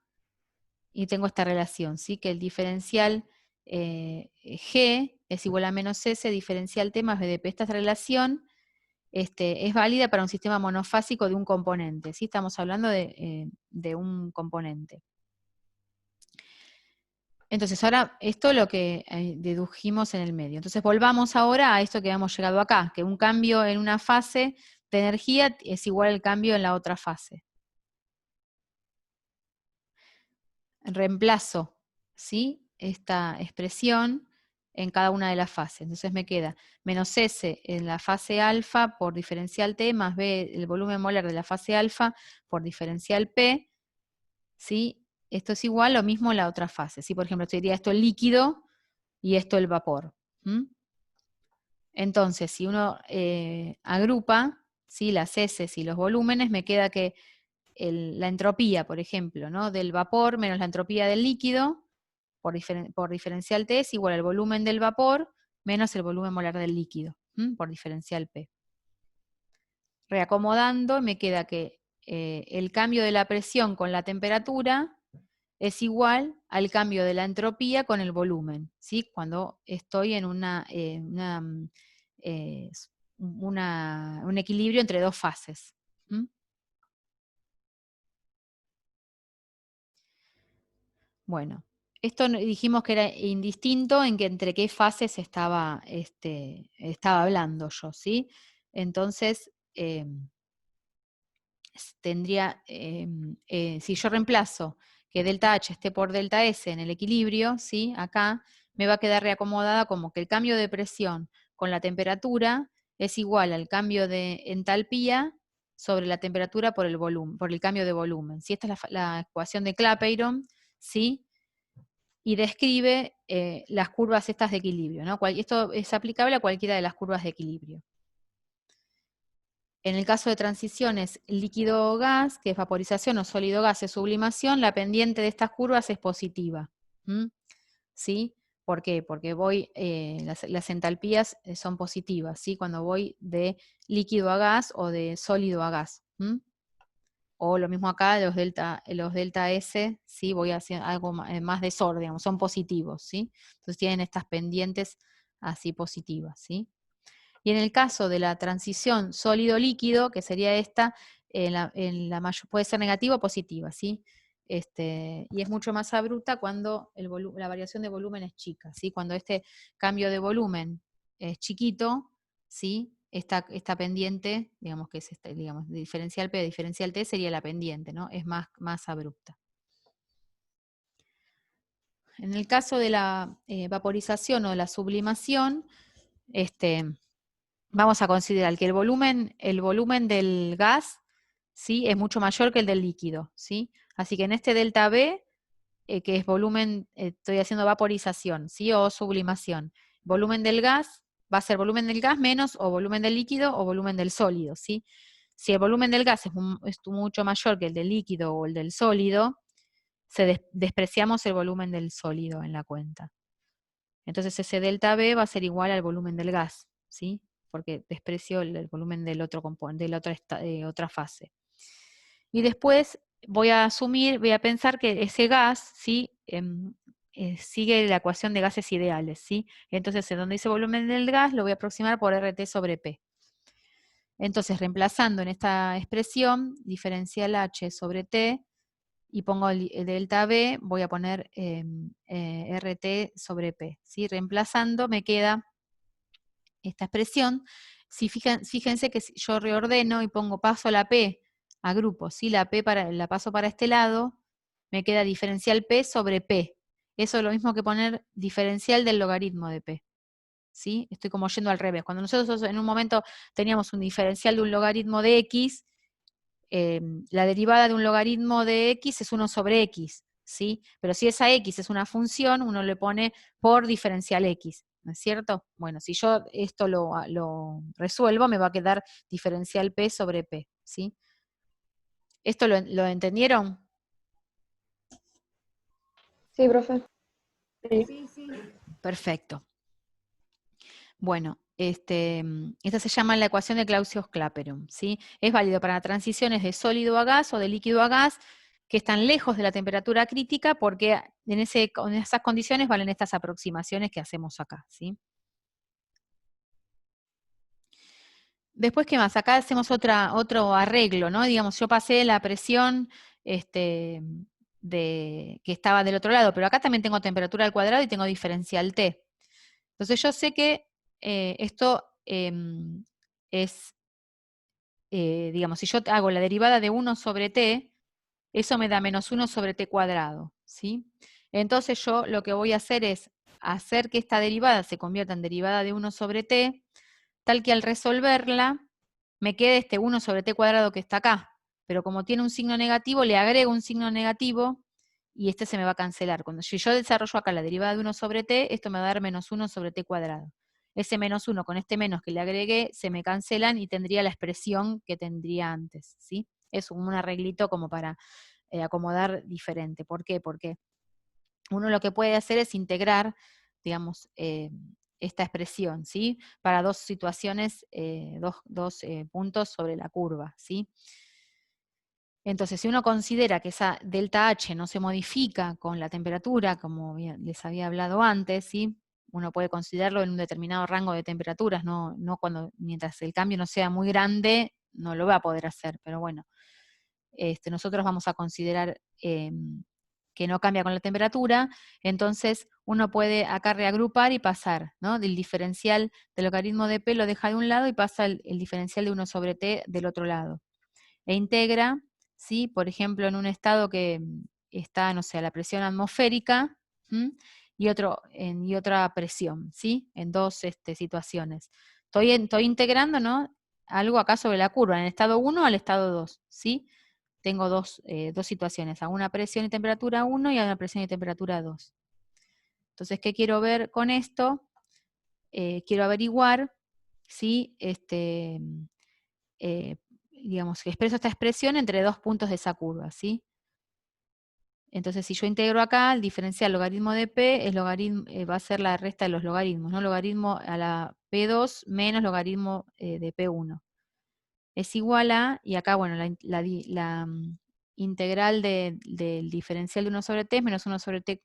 y tengo esta relación, ¿sí? Que el diferencial G es igual a menos S diferencial T más B de P. Esta relación es válida para un sistema monofásico de un componente, ¿sí? Estamos hablando de un componente. Entonces, ahora, esto es lo que dedujimos en el medio. Entonces, volvamos ahora a esto que hemos llegado acá, que un cambio en una fase de energía es igual al cambio en la otra fase. Reemplazo, ¿sí?, esta expresión en cada una de las fases. Entonces me queda menos S en la fase alfa por diferencial T más B, el volumen molar de la fase alfa por diferencial P, ¿sí? Esto es igual, lo mismo en la otra fase, ¿sí? Por ejemplo, diría esto el líquido y esto el vapor. Entonces, si uno agrupa, ¿sí?, las S y los volúmenes, me queda que la entropía, por ejemplo, ¿no?, del vapor menos la entropía del líquido por diferencial T es igual al volumen del vapor menos el volumen molar del líquido, por diferencial P. Reacomodando, me queda que el cambio de la presión con la temperatura es igual al cambio de la entropía con el volumen, ¿sí?, cuando estoy en un equilibrio entre dos fases. Bueno, esto dijimos que era indistinto en que entre qué fases estaba hablando yo, ¿sí? Entonces, tendría, si yo reemplazo que delta H esté por delta S en el equilibrio, ¿sí?, acá me va a quedar reacomodada como que el cambio de presión con la temperatura es igual al cambio de entalpía sobre la temperatura por el volumen, por el cambio de volumen. ¿Sí? Esta es la ecuación de Clapeyron, ¿sí?, y describe las curvas estas de equilibrio, ¿no? Esto es aplicable a cualquiera de las curvas de equilibrio. En el caso de transiciones líquido-gas, que es vaporización, o sólido-gas es sublimación, la pendiente de estas curvas es positiva. ¿Sí? ¿Por qué? Porque las entalpías son positivas, ¿sí?, cuando voy de líquido a gas o de sólido a gas. O lo mismo acá, los delta S, ¿sí?, voy haciendo algo más desorden, digamos, son positivos, ¿sí? Entonces tienen estas pendientes así positivas, ¿sí? Y en el caso de la transición sólido-líquido, que sería esta, puede ser negativa o positiva, ¿sí? Y es mucho más abrupta cuando la variación de volumen es chica, ¿sí? Cuando este cambio de volumen es chiquito, ¿sí?, esta pendiente, digamos que es de diferencial P, diferencial T sería la pendiente, ¿no? Es más abrupta. En el caso de la vaporización o de la sublimación, vamos a considerar que el volumen del gas, ¿sí?, es mucho mayor que el del líquido, ¿sí? Así que en este delta B, que es volumen, estoy haciendo vaporización, ¿sí?, o sublimación. Volumen del gas va a ser volumen del gas menos o volumen del líquido o volumen del sólido, ¿sí? Si el volumen del gas es mucho mayor que el del líquido o el del sólido, despreciamos el volumen del sólido en la cuenta. Entonces ese delta B va a ser igual al volumen del gas, ¿sí?, porque desprecio el volumen del otro componente, de la otra fase. Y después voy a pensar que ese gas, ¿sí?, sigue la ecuación de gases ideales, ¿sí? Entonces, en donde dice volumen del gas, lo voy a aproximar por RT sobre P. Entonces, reemplazando en esta expresión, diferencial H sobre T y pongo el delta B, voy a poner RT sobre P, ¿sí? Reemplazando me queda esta expresión. Si fíjense que si yo reordeno y pongo paso la P a grupos, ¿sí? La paso para este lado, me queda diferencial P sobre P. Eso es lo mismo que poner diferencial del logaritmo de P. ¿Sí? Estoy como yendo al revés. Cuando nosotros en un momento teníamos un diferencial de un logaritmo de X, la derivada de un logaritmo de X es 1 sobre X, ¿sí? Pero si esa X es una función, uno le pone por diferencial X, ¿no es cierto? Bueno, si yo esto lo resuelvo, me va a quedar diferencial P sobre P, ¿sí? ¿Esto lo entendieron? Sí, profe. Sí. Perfecto. Bueno, esta se llama la ecuación de Clausius-Clapeyron, ¿sí? Es válido para transiciones de sólido a gas o de líquido a gas que están lejos de la temperatura crítica, porque en esas condiciones valen estas aproximaciones que hacemos acá, ¿sí? Después, ¿qué más? Acá hacemos otro arreglo, ¿no? Digamos, yo pasé la presión que estaba del otro lado, pero acá también tengo temperatura al cuadrado y tengo diferencial T. Entonces yo sé que esto es, digamos, si yo hago la derivada de 1 sobre t, eso me da menos 1 sobre t cuadrado, ¿sí? Entonces yo lo que voy a hacer es hacer que esta derivada se convierta en derivada de 1 sobre t, tal que al resolverla me quede este 1 sobre t cuadrado que está acá, pero como tiene un signo negativo, le agrego un signo negativo y este se me va a cancelar. Si yo desarrollo acá la derivada de 1 sobre t, esto me va a dar menos 1 sobre t cuadrado. Ese menos 1 con este menos que le agregué se me cancelan y tendría la expresión que tendría antes, ¿sí? Es un arreglito como para acomodar diferente. ¿Por qué? Porque uno lo que puede hacer es integrar, digamos, esta expresión, ¿sí? Para dos situaciones, dos puntos sobre la curva, ¿sí? Entonces, si uno considera que esa delta H no se modifica con la temperatura, como les había hablado antes, ¿sí? Uno puede considerarlo en un determinado rango de temperaturas, no mientras el cambio no sea muy grande, no lo va a poder hacer, pero bueno, nosotros vamos a considerar que no cambia con la temperatura, entonces uno puede acá reagrupar y pasar, ¿no? Del diferencial del logaritmo de P lo deja de un lado y pasa el diferencial de 1 sobre T del otro lado. E integra, ¿sí? Por ejemplo, en un estado que está, no sé, a la presión atmosférica, y otra presión, ¿sí? En dos situaciones. Estoy integrando, ¿no? Algo acá sobre la curva, en el estado 1 al estado 2, ¿sí? Tengo dos situaciones, a una presión y temperatura 1 y a una presión y temperatura 2. Entonces, ¿qué quiero ver con esto? Quiero averiguar si, digamos, que expreso esta expresión entre dos puntos de esa curva, ¿sí? Entonces, si yo integro acá, el diferencial logaritmo de P va a ser la resta de los logaritmos, ¿no? Logaritmo a la P2 menos logaritmo de P1. Es igual a, y acá, bueno, la integral del diferencial de 1 sobre t es menos 1 sobre t,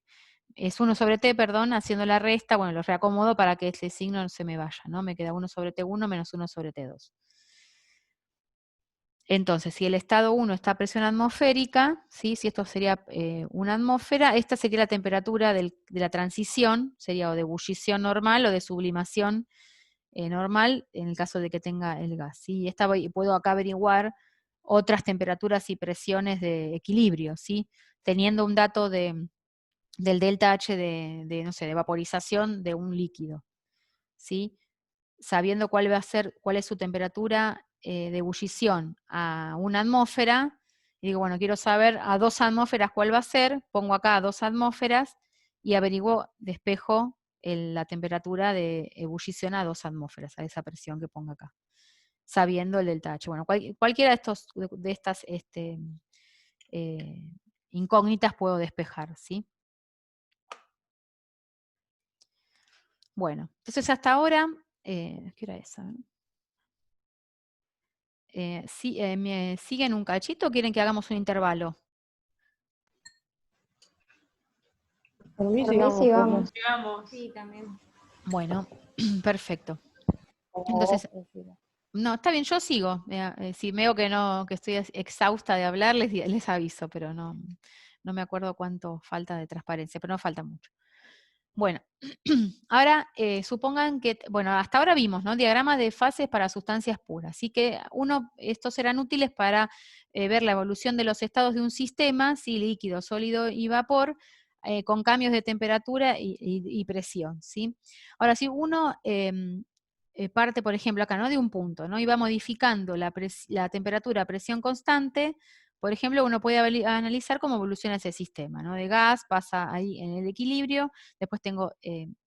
es 1 sobre t, perdón, haciendo la resta, bueno, lo reacomodo para que ese signo no se me vaya, ¿no? Me queda 1 sobre t1 menos 1 sobre t2. Entonces, si el estado 1 está a presión atmosférica, ¿sí? Si esto sería una atmósfera, esta sería la temperatura de la transición, sería o de ebullición normal o de sublimación normal, en el caso de que tenga el gas, ¿sí? Puedo acá averiguar otras temperaturas y presiones de equilibrio, ¿sí? Teniendo un dato del delta H no sé, de vaporización de un líquido, ¿sí? Sabiendo cuál es su temperatura de ebullición a una atmósfera, y digo, bueno, quiero saber a 2 atmósferas cuál va a ser, pongo acá 2 atmósferas y despejo la temperatura de ebullición a 2 atmósferas, a esa presión que pongo acá, sabiendo el delta H. Bueno, cualquiera de estas incógnitas puedo despejar, ¿sí? Bueno, entonces hasta ahora, ¿qué hora es? ¿Me siguen un cachito o quieren que hagamos un intervalo? Por mí Por mí sigamos. sigamos. Sí, también. Bueno, perfecto. Entonces, No, está bien, yo sigo. Si veo que no, que estoy exhausta de hablar, les aviso, pero no me acuerdo cuánto falta de transparencia, pero no falta mucho. Bueno, ahora supongan que, bueno, hasta ahora vimos, ¿no? Diagramas de fases para sustancias puras. Así que estos serán útiles para ver la evolución de los estados de un sistema, ¿sí? Líquido, sólido y vapor, con cambios de temperatura y presión, ¿sí? Ahora, si uno parte, por ejemplo, acá, ¿no? De un punto, ¿no? Y va modificando la temperatura a presión constante, por ejemplo, uno puede analizar cómo evoluciona ese sistema, ¿no? De gas pasa ahí en el equilibrio, después tengo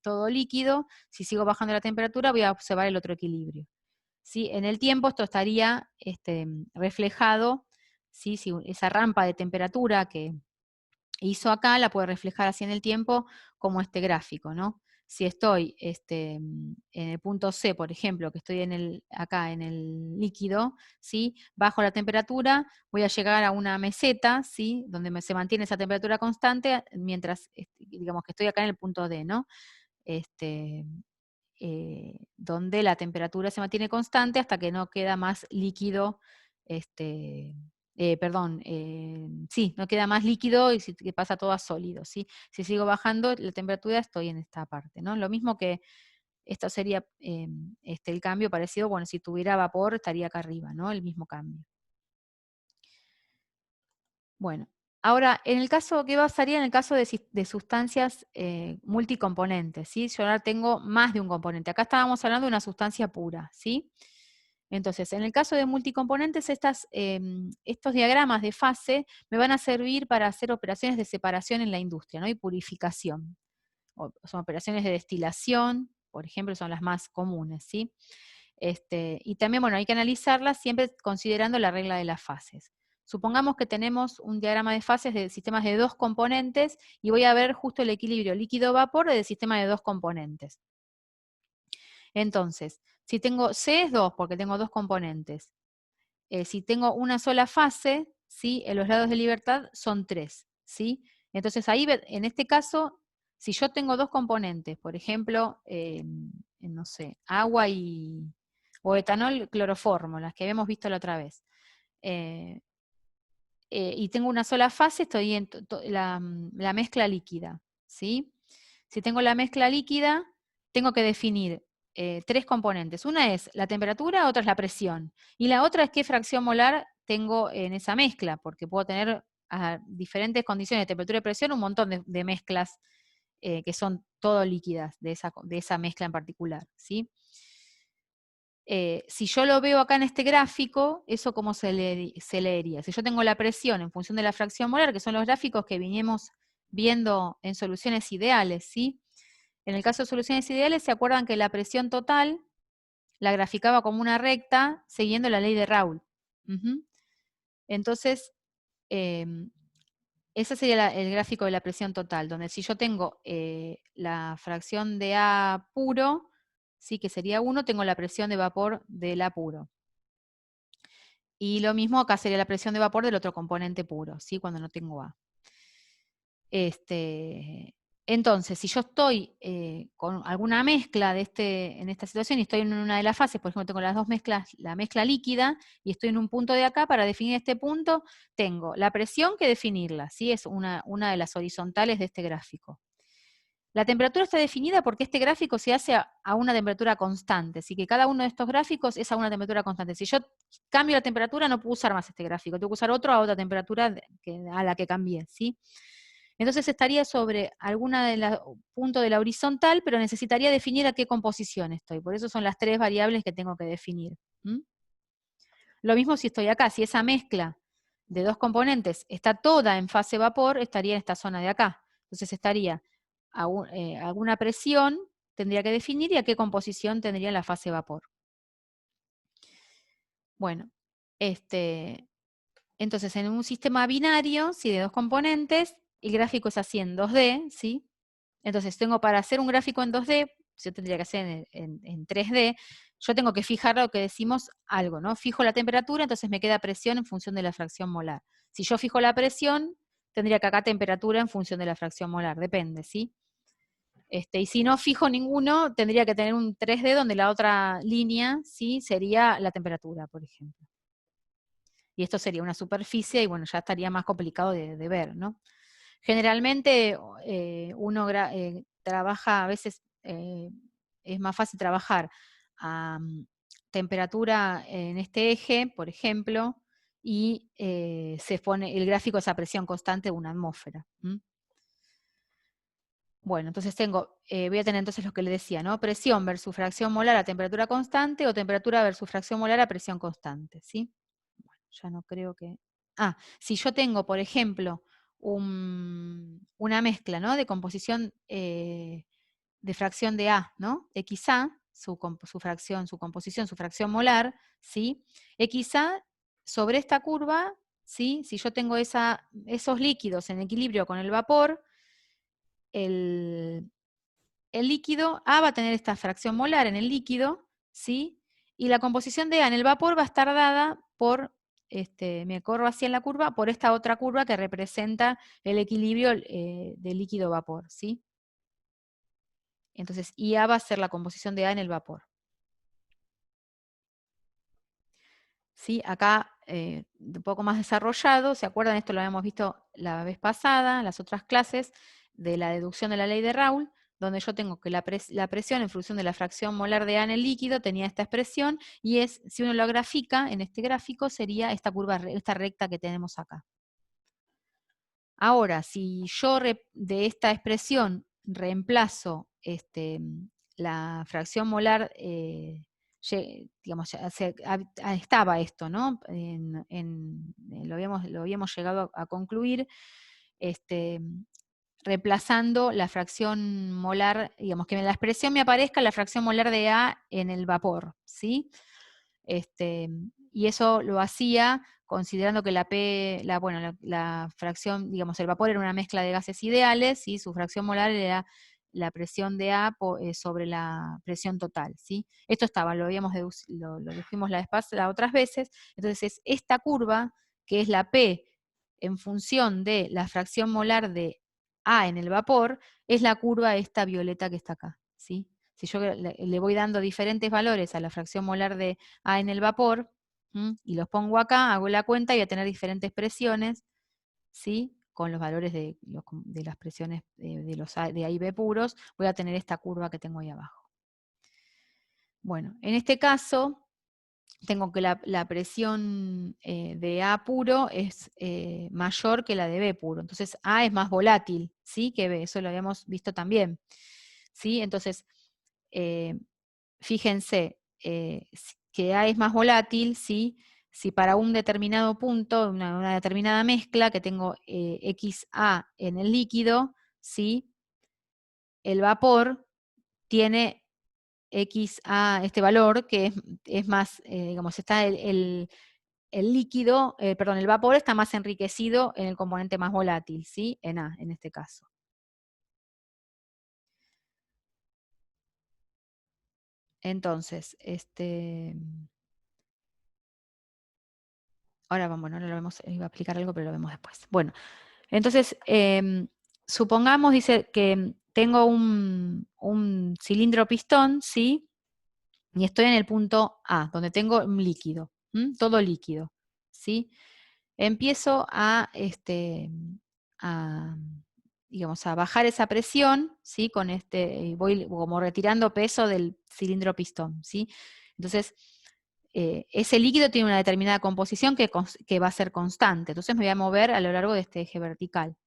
todo líquido, si sigo bajando la temperatura voy a observar el otro equilibrio. ¿Sí? En el tiempo esto estaría reflejado, ¿sí? Si esa rampa de temperatura que hizo acá la puede reflejar así en el tiempo como este gráfico, ¿no? Si estoy en el punto C, por ejemplo, que estoy acá en el líquido, ¿sí? Bajo la temperatura, voy a llegar a una meseta, ¿sí? Donde se mantiene esa temperatura constante, mientras, digamos que estoy acá en el punto D, ¿no? Donde la temperatura se mantiene constante hasta que no queda más líquido, sí, no queda más líquido y que pasa todo a sólido, ¿sí? Si sigo bajando la temperatura estoy en esta parte, ¿no? Lo mismo que esto sería el cambio parecido, bueno, si tuviera vapor estaría acá arriba, ¿no? El mismo cambio. Bueno, ahora, ¿qué pasaría en el caso de sustancias multicomponentes? ¿Sí? Yo ahora tengo más de un componente. Acá estábamos hablando de una sustancia pura, ¿sí? Entonces, en el caso de multicomponentes, estos diagramas de fase me van a servir para hacer operaciones de separación en la industria, ¿no? Y purificación. Son operaciones de destilación, por ejemplo, son las más comunes, ¿sí? Y también, bueno, hay que analizarlas siempre considerando la regla de las fases. Supongamos que tenemos un diagrama de fases de sistemas de 2 componentes y voy a ver justo el equilibrio líquido-vapor del sistema de 2 componentes. Entonces, si tengo C es 2 porque tengo 2 componentes. Si tengo una sola fase, ¿sí? Los lados de libertad son 3, ¿sí? Entonces ahí, en este caso, si yo tengo 2 componentes, por ejemplo, no sé, agua o etanol, cloroformo, las que habíamos visto la otra vez, y tengo una sola fase, estoy en la mezcla líquida, ¿sí? Si tengo la mezcla líquida, tengo que definir 3 componentes. Una es la temperatura, otra es la presión, y la otra es qué fracción molar tengo en esa mezcla, porque puedo tener a diferentes condiciones de temperatura y presión un montón de mezclas que son todo líquidas de esa mezcla en particular, ¿sí? Si yo lo veo acá en este gráfico, ¿eso cómo se leería? Si yo tengo la presión en función de la fracción molar, que son los gráficos que vinimos viendo en soluciones ideales, ¿sí? En el caso de soluciones ideales, ¿se acuerdan que la presión total la graficaba como una recta siguiendo la ley de Raoult? Entonces, ese sería el gráfico de la presión total, donde si yo tengo la fracción de A puro, sí, que sería 1, tengo la presión de vapor del A puro. Y lo mismo acá sería la presión de vapor del otro componente puro, ¿sí? Cuando no tengo A. Entonces, si yo estoy con alguna mezcla en esta situación y estoy en una de las fases, por ejemplo, tengo las dos mezclas, la mezcla líquida, y estoy en un punto de acá, para definir este punto, tengo la presión que definirla, ¿sí? Es una de las horizontales de este gráfico. La temperatura está definida porque este gráfico se hace a una temperatura constante, así que cada uno de estos gráficos es a una temperatura constante. Si yo cambio la temperatura, no puedo usar más este gráfico, tengo que usar otro a otra temperatura a la que cambié, ¿sí? Entonces estaría sobre alguna de los puntos de la horizontal, pero necesitaría definir a qué composición estoy. Por eso son las 3 variables que tengo que definir. Lo mismo si estoy acá, si esa mezcla de 2 componentes está toda en fase vapor, estaría en esta zona de acá. Entonces estaría alguna presión, tendría que definir y a qué composición tendría la fase vapor. Bueno, entonces en un sistema binario, si de 2 componentes, el gráfico es así en 2D, ¿sí? Entonces tengo para hacer un gráfico en 2D, yo tendría que hacer en 3D, yo tengo que fijar lo que decimos algo, ¿no? Fijo la temperatura, entonces me queda presión en función de la fracción molar. Si yo fijo la presión, tendría que acá temperatura en función de la fracción molar, depende, ¿sí? Y si no fijo ninguno, tendría que tener un 3D donde la otra línea, ¿sí? Sería la temperatura, por ejemplo. Y esto sería una superficie y bueno, ya estaría más complicado de ver, ¿no? Generalmente uno trabaja, a veces es más fácil trabajar a temperatura en este eje, por ejemplo, y se pone, el gráfico es a presión constante de una atmósfera. Bueno, entonces voy a tener entonces lo que le decía, ¿no? Presión versus fracción molar a temperatura constante o temperatura versus fracción molar a presión constante, ¿sí? Bueno, ya no creo que... si yo tengo, por ejemplo, una mezcla, ¿no? De composición de fracción de A, ¿no? XA, su fracción, su composición, su fracción molar, ¿sí? XA sobre esta curva, ¿sí? Si yo tengo esos líquidos en equilibrio con el vapor, el líquido A va a tener esta fracción molar en el líquido, ¿sí? Y la composición de A en el vapor va a estar dada por, me corro así en la curva, por esta otra curva que representa el equilibrio de líquido-vapor, ¿sí? Entonces, IA va a ser la composición de A en el vapor. ¿Sí? Acá, un poco más desarrollado, ¿se acuerdan? Esto lo habíamos visto la vez pasada, en las otras clases, de la deducción de la ley de Raoult, donde yo tengo que la presión en función de la fracción molar de A en el líquido tenía esta expresión, y si uno lo grafica, en este gráfico sería esta curva, esta recta que tenemos acá. Ahora, si yo de esta expresión reemplazo la fracción molar, digamos, estaba esto, ¿no? Lo habíamos llegado a concluir, reemplazando la fracción molar, digamos, que en la expresión me aparezca la fracción molar de A en el vapor, ¿sí? Y eso lo hacía considerando que la fracción, digamos, el vapor era una mezcla de gases ideales, y su fracción molar era la presión de A sobre la presión total, ¿sí? Esto estaba, lo dijimos las otras veces. Entonces es esta curva, que es la P en función de la fracción molar de A en el vapor, es la curva esta violeta que está acá, ¿sí? Si yo le voy dando diferentes valores a la fracción molar de A en el vapor, y los pongo acá, hago la cuenta y voy a tener diferentes presiones, ¿sí? Con los valores de las presiones de A y B puros, voy a tener esta curva que tengo ahí abajo. Bueno, en este caso, tengo que la presión de A puro es mayor que la de B puro. Entonces A es más volátil, ¿sí? Que B, eso lo habíamos visto también, ¿sí? Entonces, fíjense que A es más volátil, ¿sí? Si para un determinado punto, una determinada mezcla, que tengo XA en el líquido, ¿sí? El vapor tiene XA, este valor, que es más, digamos, está el líquido, perdón, el vapor está más enriquecido en el componente más volátil, ¿sí? En A, en este caso. Entonces, ahora bueno, ahora lo vemos, iba a explicar algo, pero lo vemos después. Bueno, entonces, supongamos, dice, que tengo un cilindro pistón, ¿sí? Y estoy en el punto A, donde tengo un líquido, todo líquido, ¿sí? Empiezo digamos, a bajar esa presión, ¿sí? Y voy como retirando peso del cilindro pistón, ¿sí? Entonces, ese líquido tiene una determinada composición que va a ser constante, entonces me voy a mover a lo largo de este eje vertical.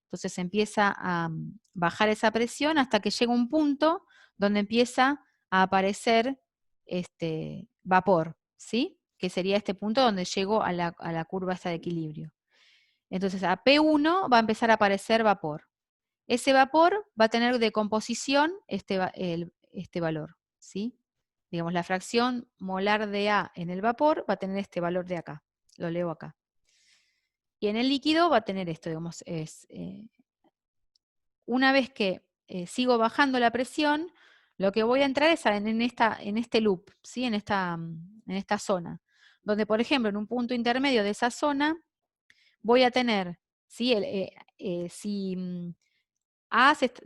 Entonces empieza a bajar esa presión hasta que llega un punto donde empieza a aparecer vapor, ¿sí? Que sería este punto donde llego a la curva esta de equilibrio. Entonces a P1 va a empezar a aparecer vapor. Ese vapor va a tener de composición este valor, ¿sí? Digamos, la fracción molar de A en el vapor va a tener este valor de acá, lo leo acá. Y en el líquido va a tener esto, digamos, una vez que sigo bajando la presión, lo que voy a entrar es en este loop, ¿sí? en esta zona, donde por ejemplo en un punto intermedio de esa zona voy a tener, ¿sí? Si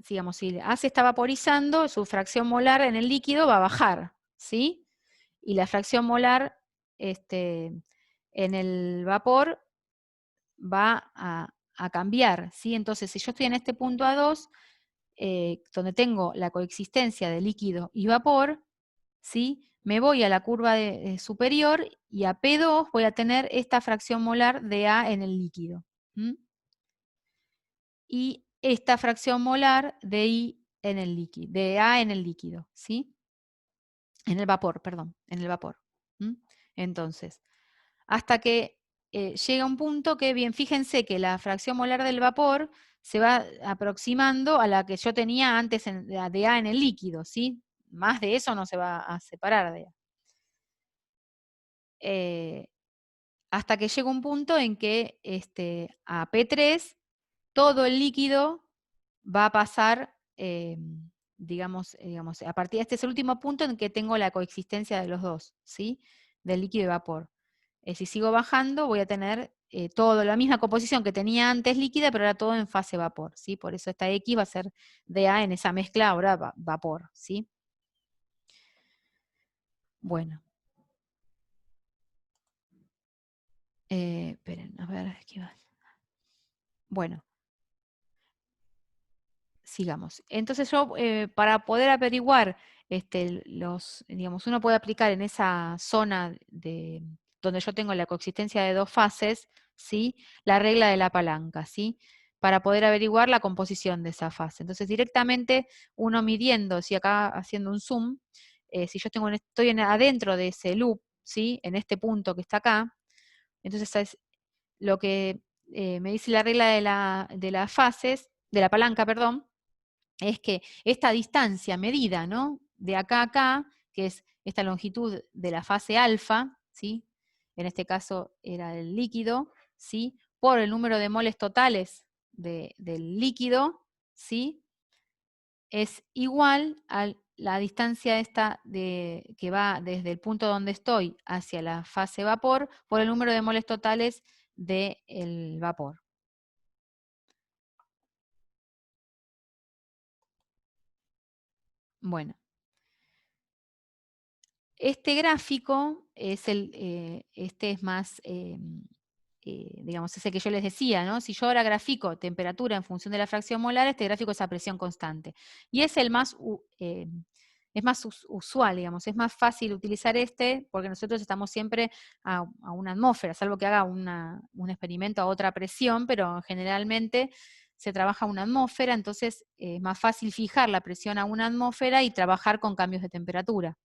digamos, si A se está vaporizando, su fracción molar en el líquido va a bajar, ¿sí? Y la fracción molar en el vapor va a cambiar, ¿sí? Entonces, si yo estoy en este punto A2, donde tengo la coexistencia de líquido y vapor, ¿sí? Me voy a la curva superior y a P2 voy a tener esta fracción molar de A en el líquido. ¿Mm? Y esta fracción molar de I en el líquido, de A en el líquido, ¿sí? En el vapor, perdón, en el vapor. ¿Mm? Entonces, hasta que llega un punto que, bien, fíjense que la fracción molar del vapor se va aproximando a la que yo tenía antes de A en el líquido, ¿sí? Más de eso no se va a separar de A. Hasta que llega un punto en que a P3 todo el líquido va a pasar, digamos, a partir de este es el último punto en que tengo la coexistencia de los dos, ¿sí? Del líquido y vapor. Si sigo bajando voy a tener todo, la misma composición que tenía antes líquida, pero ahora todo en fase vapor, ¿sí? Por eso esta X va a ser de A en esa mezcla ahora vapor, ¿sí? Bueno. Esperen, a ver, ¿qué va? Bueno. Sigamos. Entonces yo, para poder averiguar digamos, uno puede aplicar en esa zona donde yo tengo la coexistencia de dos fases, ¿sí? La regla de la palanca, ¿sí? Para poder averiguar la composición de esa fase. Entonces directamente uno midiendo, si acá haciendo un zoom, si yo estoy adentro de ese loop, ¿sí? En este punto que está acá, entonces es lo que me dice la regla de las fases, de la palanca, perdón, es que esta distancia medida, ¿no? De acá a acá, que es esta longitud de la fase alfa, ¿sí? En este caso era el líquido, ¿sí? Por el número de moles totales del líquido, ¿sí? Es igual a la distancia esta que va desde el punto donde estoy hacia la fase vapor por el número de moles totales del vapor. Bueno. Este gráfico es este es más, digamos, ese que yo les decía, ¿no? Si yo ahora grafico temperatura en función de la fracción molar, este gráfico es a presión constante. Y es el más, usual, digamos, es más fácil utilizar porque nosotros estamos siempre a una atmósfera, salvo que haga un experimento a otra presión, pero generalmente se trabaja a una atmósfera, entonces es más fácil fijar la presión a una atmósfera y trabajar con cambios de temperatura.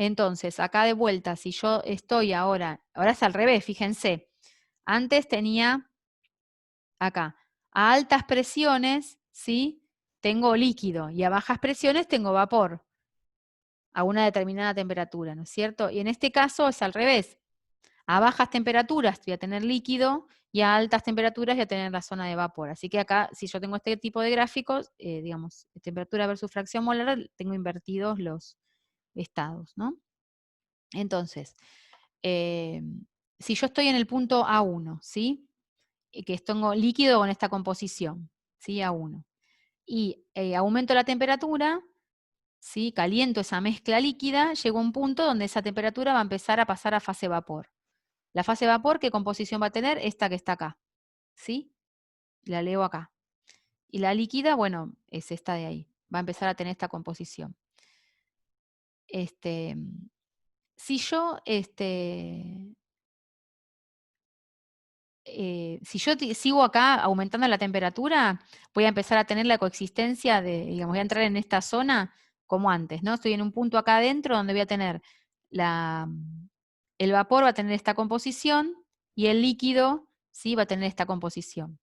Entonces, acá de vuelta, si yo estoy ahora es al revés, fíjense. Antes tenía acá, a altas presiones, ¿sí? Tengo líquido, y a bajas presiones tengo vapor, a una determinada temperatura, ¿no es cierto? Y en este caso es al revés. A bajas temperaturas voy a tener líquido, y a altas temperaturas voy a tener la zona de vapor. Así que acá, si yo tengo este tipo de gráficos, digamos, temperatura versus fracción molar, tengo invertidos los estados, ¿no? Entonces, si yo estoy en el punto A1, ¿sí? Que tengo líquido con esta composición, ¿sí? A1. Y aumento la temperatura, ¿sí? Caliento esa mezcla líquida, llego a un punto donde esa temperatura va a empezar a pasar a fase vapor. La fase vapor, ¿qué composición va a tener? Esta que está acá, ¿sí? La leo acá. Y la líquida, bueno, es esta de ahí. Va a empezar a tener esta composición. Si yo si yo sigo acá aumentando la temperatura, voy a empezar a tener la coexistencia digamos, voy a entrar en esta zona como antes, ¿no? Estoy en un punto acá adentro donde voy a tener el vapor va a tener esta composición y el líquido, ¿sí? Va a tener esta composición.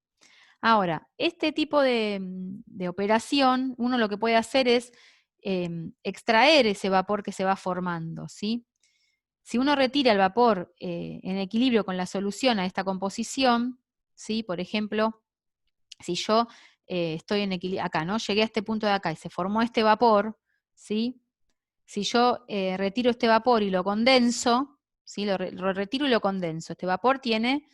Ahora, este tipo de operación, uno lo que puede hacer es extraer ese vapor que se va formando, ¿sí? Si uno retira el vapor en equilibrio con la solución a esta composición, ¿sí? Por ejemplo, si yo estoy en equilibrio, acá, ¿no? Llegué a este punto de acá y se formó este vapor, ¿sí? Si yo retiro este vapor y lo condenso, ¿sí? Lo retiro y lo condenso. Este vapor tiene,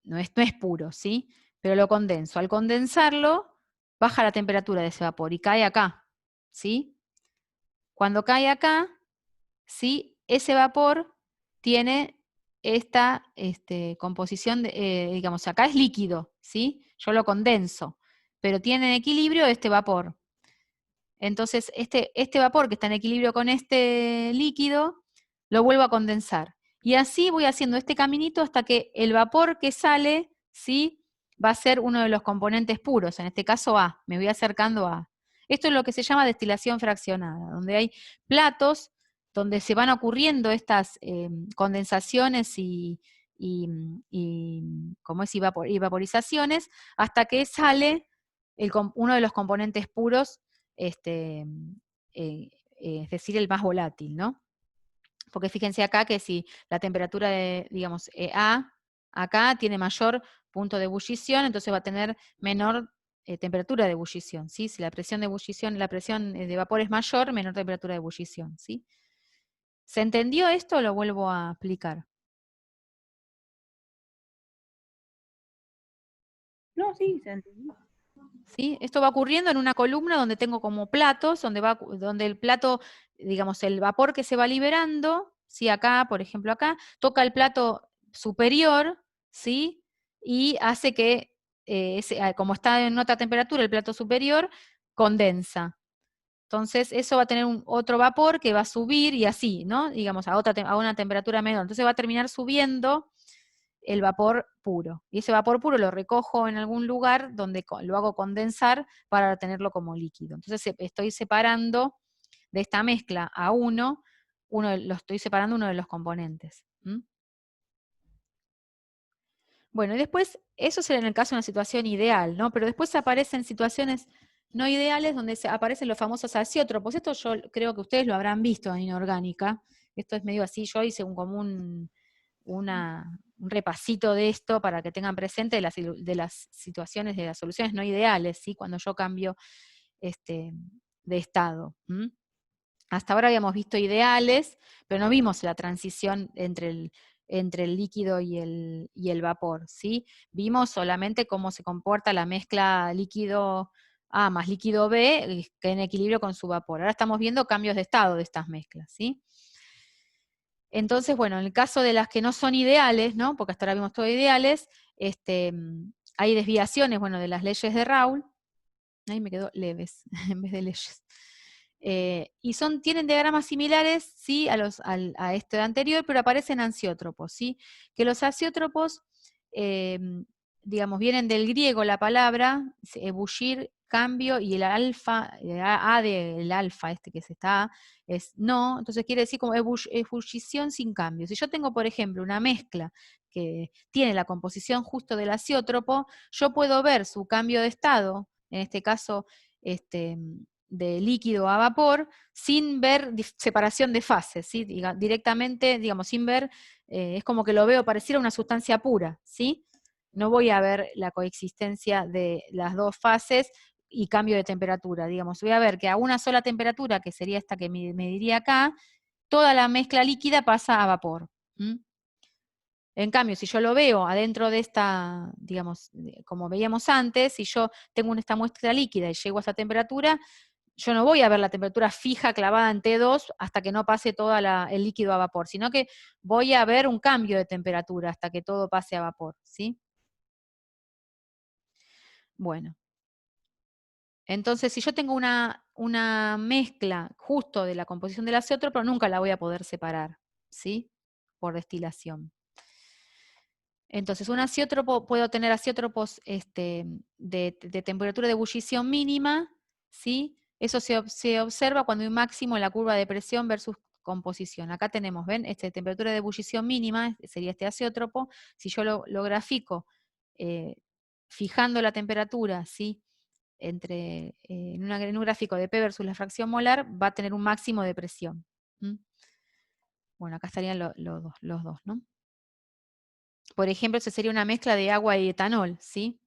no es puro, ¿sí? pero lo condenso. Al condensarlo, baja la temperatura de ese vapor y cae acá, ¿sí? Cuando cae acá, ¿sí? Ese vapor tiene esta composición, digamos, acá es líquido, ¿sí? Yo lo condenso, pero tiene en equilibrio este vapor. Entonces, este vapor que está en equilibrio con este líquido, lo vuelvo a condensar. Y así voy haciendo este caminito hasta que el vapor que sale, ¿sí?, va a ser uno de los componentes puros, en este caso A, me voy acercando a A. Esto es lo que se llama destilación fraccionada, donde hay platos donde se van ocurriendo estas condensaciones y como es, y vaporizaciones, hasta que sale uno de los componentes puros, es decir, el más volátil, ¿no? Porque fíjense acá que si la temperatura de, digamos, A, acá tiene mayor punto de ebullición, entonces va a tener menor temperatura de ebullición, ¿sí? Si la presión de ebullición, la presión de vapor es mayor, menor temperatura de ebullición, ¿sí? ¿Se entendió esto o lo vuelvo a explicar? No, sí, se entendió. ¿Sí? Esto va ocurriendo en una columna donde tengo como platos, donde el plato, digamos, el vapor que se va liberando, ¿sí? Acá, por ejemplo acá, toca el plato superior, ¿sí? Y hace que, como está en otra temperatura, el plato superior condensa. Entonces, eso va a tener otro vapor que va a subir y así, ¿no? Digamos, a una temperatura menor. Entonces va a terminar subiendo el vapor puro. Y ese vapor puro lo recojo en algún lugar donde lo hago condensar para tenerlo como líquido. Entonces estoy separando de esta mezcla a lo estoy separando uno de los componentes. Bueno, y después, eso será en el caso de una situación ideal, ¿no? Pero después aparecen situaciones no ideales donde aparecen los famosos azeótropos. Esto yo creo que ustedes lo habrán visto en inorgánica. Esto es medio así, yo hice un repasito de esto para que tengan presente de las situaciones, de las soluciones no ideales, ¿sí? Cuando yo cambio de estado. Hasta ahora habíamos visto ideales, pero no vimos la transición entre el líquido y el vapor, ¿sí? Vimos solamente cómo se comporta la mezcla líquido A más líquido B, que en equilibrio con su vapor. Ahora estamos viendo cambios de estado de estas mezclas, ¿sí? Entonces, bueno, en el caso de las que no son ideales, ¿no? Porque hasta ahora vimos todo ideales, hay desviaciones, bueno, de las leyes de Raoult. Ahí me quedó leves, en vez de leyes. Y tienen diagramas similares, ¿sí? A este anterior, pero aparecen ansiótropos, ¿sí? Que los ansiótropos, digamos, vienen del griego la palabra, ebullir, cambio, y el alfa, A del alfa, que se está, es no, entonces quiere decir como ebullición sin cambio. Si yo tengo, por ejemplo, una mezcla que tiene la composición justo del ansiótropo, yo puedo ver su cambio de estado, en este caso, de líquido a vapor, sin ver separación de fases, ¿sí? Directamente, digamos, sin ver, es como que lo veo pareciera una sustancia pura, ¿sí? No voy a ver la coexistencia de las dos fases y cambio de temperatura, digamos, voy a ver que a una sola temperatura, que sería esta que mediría acá, toda la mezcla líquida pasa a vapor. En cambio, si yo lo veo adentro de esta, digamos, como veíamos antes, si yo tengo esta muestra líquida y llego a esta temperatura, yo no voy a ver la temperatura fija clavada en T2 hasta que no pase todo el líquido a vapor, sino que voy a ver un cambio de temperatura hasta que todo pase a vapor, ¿sí? Bueno. Entonces, si yo tengo una mezcla justo de la composición del azeótropo, nunca la voy a poder separar, ¿sí? Por destilación. Entonces, un azeótropo, puedo tener azeótropos de temperatura de ebullición mínima, ¿sí? Eso se observa cuando hay un máximo en la curva de presión versus composición. Acá tenemos, ¿ven? Temperatura de ebullición mínima, sería este azeótropo. Si yo lo grafico fijando la temperatura, ¿sí? En un gráfico de P versus la fracción molar, va a tener un máximo de presión. Bueno, acá estarían los dos, ¿no? Por ejemplo, eso sería una mezcla de agua y etanol, ¿sí?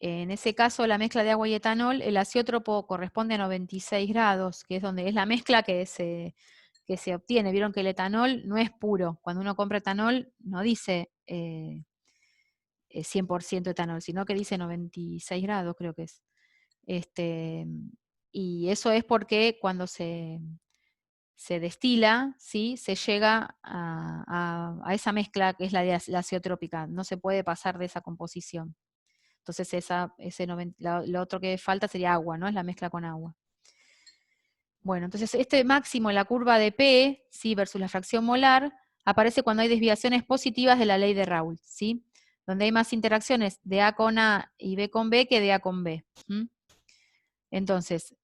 En ese caso, la mezcla de agua y etanol, el azeótropo corresponde a 96 grados, que es donde es la mezcla que se obtiene. Vieron que el etanol no es puro. Cuando uno compra etanol, no dice 100% etanol, sino que dice 96 grados, creo que es. Y eso es porque cuando se destila, ¿sí? Se llega a esa mezcla que es la azeotrópica, no se puede pasar de esa composición. Entonces lo otro que falta sería agua, ¿no? Es la mezcla con agua. Bueno, entonces este máximo en la curva de P, ¿sí? Versus la fracción molar, aparece cuando hay desviaciones positivas de la ley de Raoult, ¿sí? Donde hay más interacciones de A con A y B con B que de A con B. Entonces,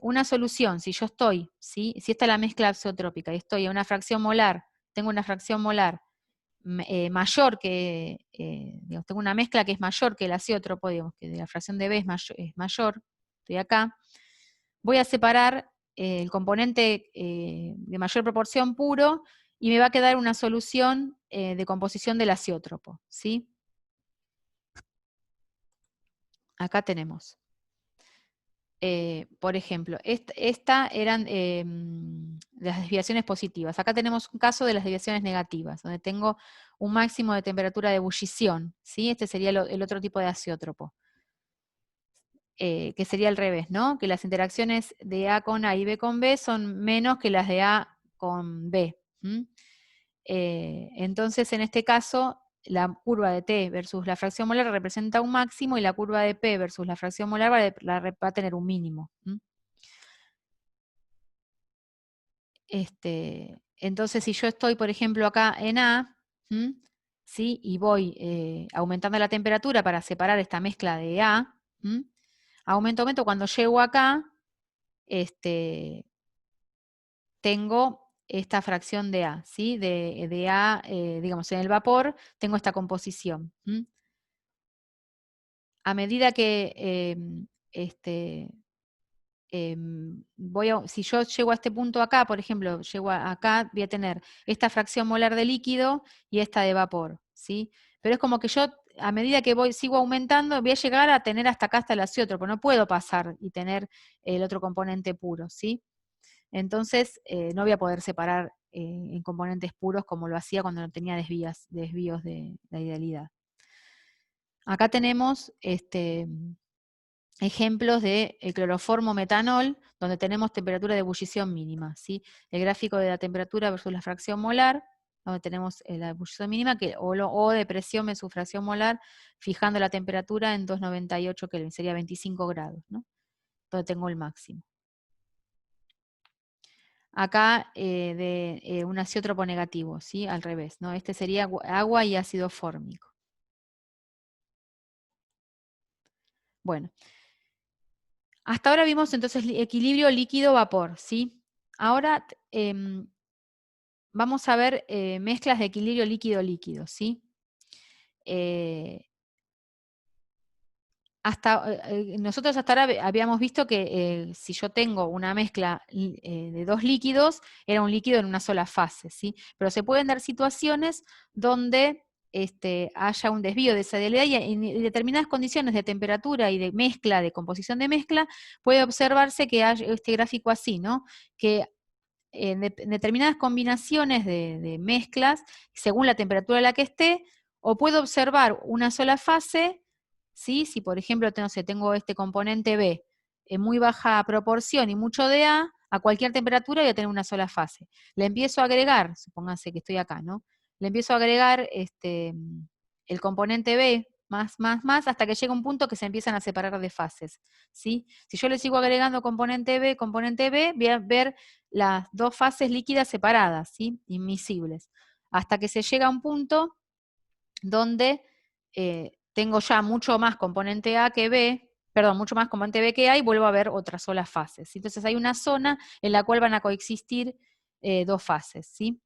una solución, si yo estoy, ¿sí? Si esta es la mezcla azeotrópica y estoy a una fracción molar, tengo una fracción molar mayor que, digamos, tengo una mezcla que es mayor que el azeótropo, digamos, que de la fracción de B es mayor, estoy acá, voy a separar el componente de mayor proporción puro y me va a quedar una solución de composición del azeótropo, ¿sí? Acá tenemos. Por ejemplo, esta eran las desviaciones positivas. Acá tenemos un caso de las desviaciones negativas, donde tengo un máximo de temperatura de ebullición, ¿sí? Este sería el otro tipo de azeótropo, que sería al revés, ¿no? Que las interacciones de A con A y B con B son menos que las de A con B. Entonces, en este caso, la curva de T versus la fracción molar representa un máximo y la curva de P versus la fracción molar va a tener un mínimo. Entonces, si yo estoy, por ejemplo, acá en A, ¿sí? Y voy aumentando la temperatura para separar esta mezcla de A, aumento, cuando llego acá, tengo esta fracción de A, ¿sí? De A, digamos, en el vapor tengo esta composición. A medida que si yo llego a este punto acá, por ejemplo, llego acá, voy a tener esta fracción molar de líquido y esta de vapor, ¿sí? Pero es como que yo, a medida que sigo aumentando, voy a llegar a tener hasta acá, hasta el azeótropo, no puedo pasar y tener el otro componente puro, ¿sí? Entonces, no voy a poder separar en componentes puros como lo hacía cuando no tenía desvíos de la idealidad. Acá tenemos ejemplos de cloroformo metanol, donde tenemos temperatura de ebullición mínima, ¿sí? El gráfico de la temperatura versus la fracción molar, donde tenemos la ebullición mínima, o de presión versus fracción molar, fijando la temperatura en 298 Kelvin, sería 25 grados, ¿no? Donde tengo el máximo. Acá un azeótropo negativo, ¿sí? Al revés, ¿no? Este sería agua y ácido fórmico. Bueno. Hasta ahora vimos entonces equilibrio líquido-vapor, ¿sí? Ahora vamos a ver mezclas de equilibrio líquido-líquido, ¿sí? Nosotros hasta ahora habíamos visto que si yo tengo una mezcla de dos líquidos, era un líquido en una sola fase, ¿sí? Pero se pueden dar situaciones donde haya un desvío de esa idealidad y en determinadas condiciones de temperatura y de mezcla, de composición de mezcla, puede observarse que hay este gráfico así, ¿no? Que en determinadas combinaciones de mezclas, según la temperatura a la que esté, o puedo observar una sola fase, ¿sí? Si por ejemplo tengo este componente B en muy baja proporción y mucho de A cualquier temperatura voy a tener una sola fase. Le empiezo a agregar, supónganse que estoy acá, ¿no? Le empiezo a agregar el componente B, más, hasta que llega un punto que se empiezan a separar de fases, ¿sí? Si yo le sigo agregando componente B, voy a ver las dos fases líquidas separadas, ¿sí? Inmisibles, hasta que se llega a un punto donde tengo ya mucho más componente A que B, perdón, mucho más componente B que A y vuelvo a ver otras solas fases, ¿sí? Entonces hay una zona en la cual van a coexistir dos fases, ¿sí?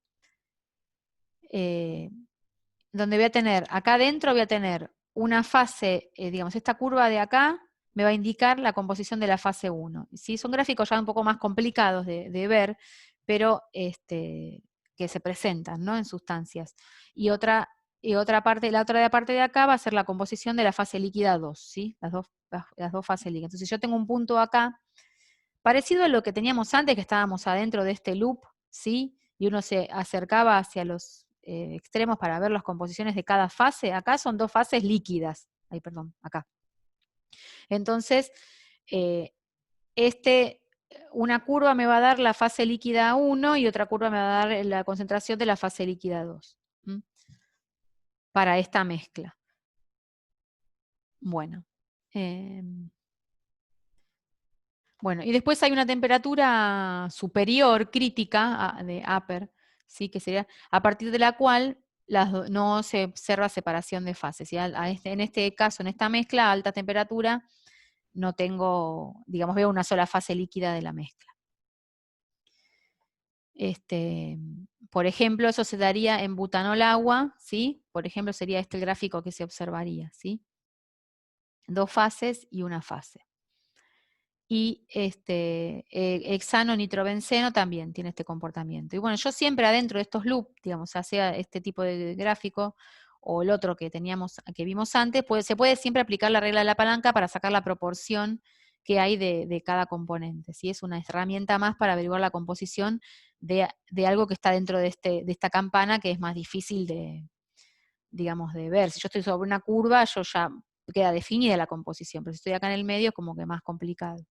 Donde voy a tener, acá adentro voy a tener una fase, digamos, esta curva de acá me va a indicar la composición de la fase 1. ¿Sí? Son gráficos ya un poco más complicados de ver, pero que se presentan, ¿no? En sustancias. Y otra parte, la otra parte de acá va a ser la composición de la fase líquida 2, ¿sí? Las dos fases líquidas. Entonces yo tengo un punto acá, parecido a lo que teníamos antes, que estábamos adentro de este loop, ¿sí? Y uno se acercaba hacia los extremos para ver las composiciones de cada fase. Acá son 2 fases líquidas. Ay, perdón, acá. Entonces, una curva me va a dar la fase líquida 1 y otra curva me va a dar la concentración de la fase líquida 2. ¿Mm? Para esta mezcla. Bueno. Bueno, y después hay una temperatura superior, crítica, de upper, ¿sí? Que sería a partir de la cual no se observa separación de fases. ¿Sí? En este caso, en esta mezcla, a alta temperatura, no tengo, digamos, veo una sola fase líquida de la mezcla. Por ejemplo, eso se daría en butanol agua, ¿sí? Por ejemplo, sería este el gráfico que se observaría, ¿sí? 2 fases y una fase. Y hexano nitrobenceno también tiene este comportamiento. Y bueno, yo siempre adentro de estos loops, digamos, sea este tipo de gráfico o el otro que vimos antes, se puede siempre aplicar la regla de la palanca para sacar la proporción que hay de cada componente. ¿Sí? Es una herramienta más para averiguar la composición de algo que está dentro de esta campana, que es más difícil digamos, de ver. Si yo estoy sobre una curva, yo ya queda definida la composición, pero si estoy acá en el medio es como que más complicado.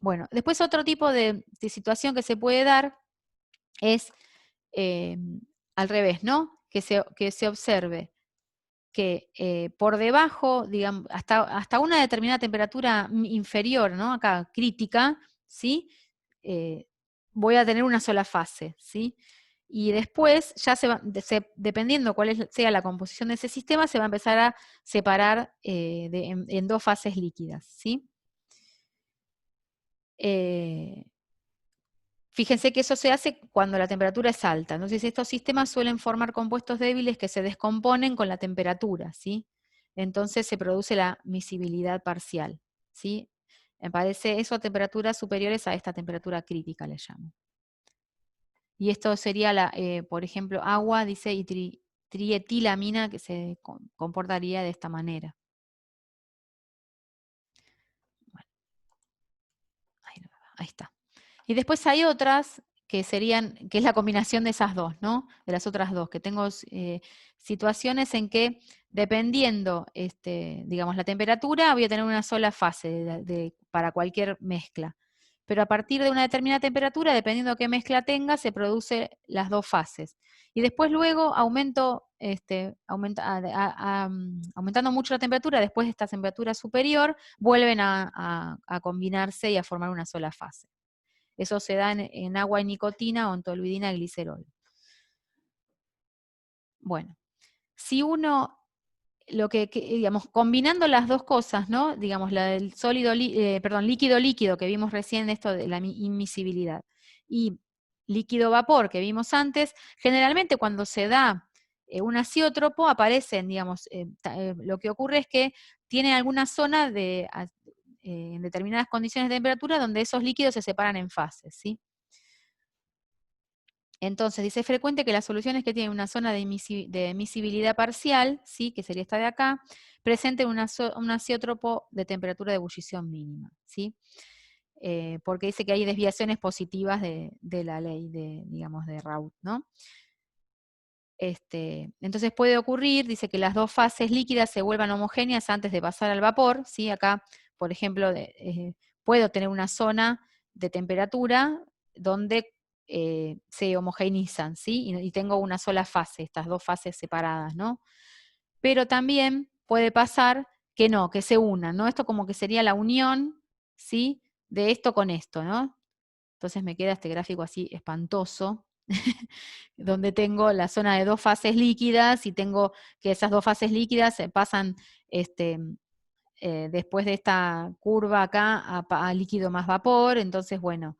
Bueno, después otro tipo de situación que se puede dar es al revés, ¿no? Que se observe que por debajo, digamos, hasta una determinada temperatura inferior, ¿no? Acá, crítica, ¿sí? Voy a tener una sola fase, ¿sí? Y después, ya dependiendo cuál sea la composición de ese sistema, se va a empezar a separar en 2 fases líquidas, ¿sí? Fíjense que eso se hace cuando la temperatura es alta. Entonces estos sistemas suelen formar compuestos débiles que se descomponen con la temperatura, ¿sí? Entonces se produce la miscibilidad parcial, ¿sí? Me parece eso a temperaturas superiores a esta temperatura crítica, le llamo. Y esto sería, por ejemplo, agua, dice, y trietilamina, que se comportaría de esta manera. Bueno, ahí está. Y después hay otras que es la combinación de esas dos, ¿no? De las otras dos, que tengo situaciones en que, dependiendo, digamos, la temperatura, voy a tener una sola fase para cualquier mezcla. Pero a partir de una determinada temperatura, dependiendo de qué mezcla tenga, se produce las 2 fases. Y después luego aumentando mucho la temperatura, después de esta temperatura superior, vuelven a combinarse y a formar una sola fase. Eso se da en agua y nicotina o en toluidina y glicerol. Bueno, si uno, digamos, combinando las dos cosas, ¿no? Digamos, la del líquido-líquido que vimos recién, esto de la inmiscibilidad, y líquido-vapor que vimos antes, generalmente cuando se da un azeótropo aparecen, digamos, lo que ocurre es que tiene alguna zona en determinadas condiciones de temperatura donde esos líquidos se separan en fases, ¿sí? Entonces, dice, es frecuente que las soluciones que tienen una zona de emisibilidad parcial, ¿sí? Que sería esta de acá, presenten un azeótropo de temperatura de ebullición mínima, ¿sí? Porque dice que hay desviaciones positivas de la ley digamos, de Raoult, ¿no? Entonces puede ocurrir, dice que las 2 fases líquidas se vuelvan homogéneas antes de pasar al vapor, ¿sí? Acá, por ejemplo, puedo tener una zona de temperatura donde se homogeneizan, ¿sí? Y tengo una sola fase, estas 2 fases separadas, ¿no? Pero también puede pasar que no, que se unan, ¿no? Esto como que sería la unión, ¿sí? De esto con esto, ¿no? Entonces me queda este gráfico así espantoso, donde tengo la zona de 2 fases líquidas y tengo que esas 2 fases líquidas pasan después de esta curva acá a líquido más vapor. Entonces, bueno,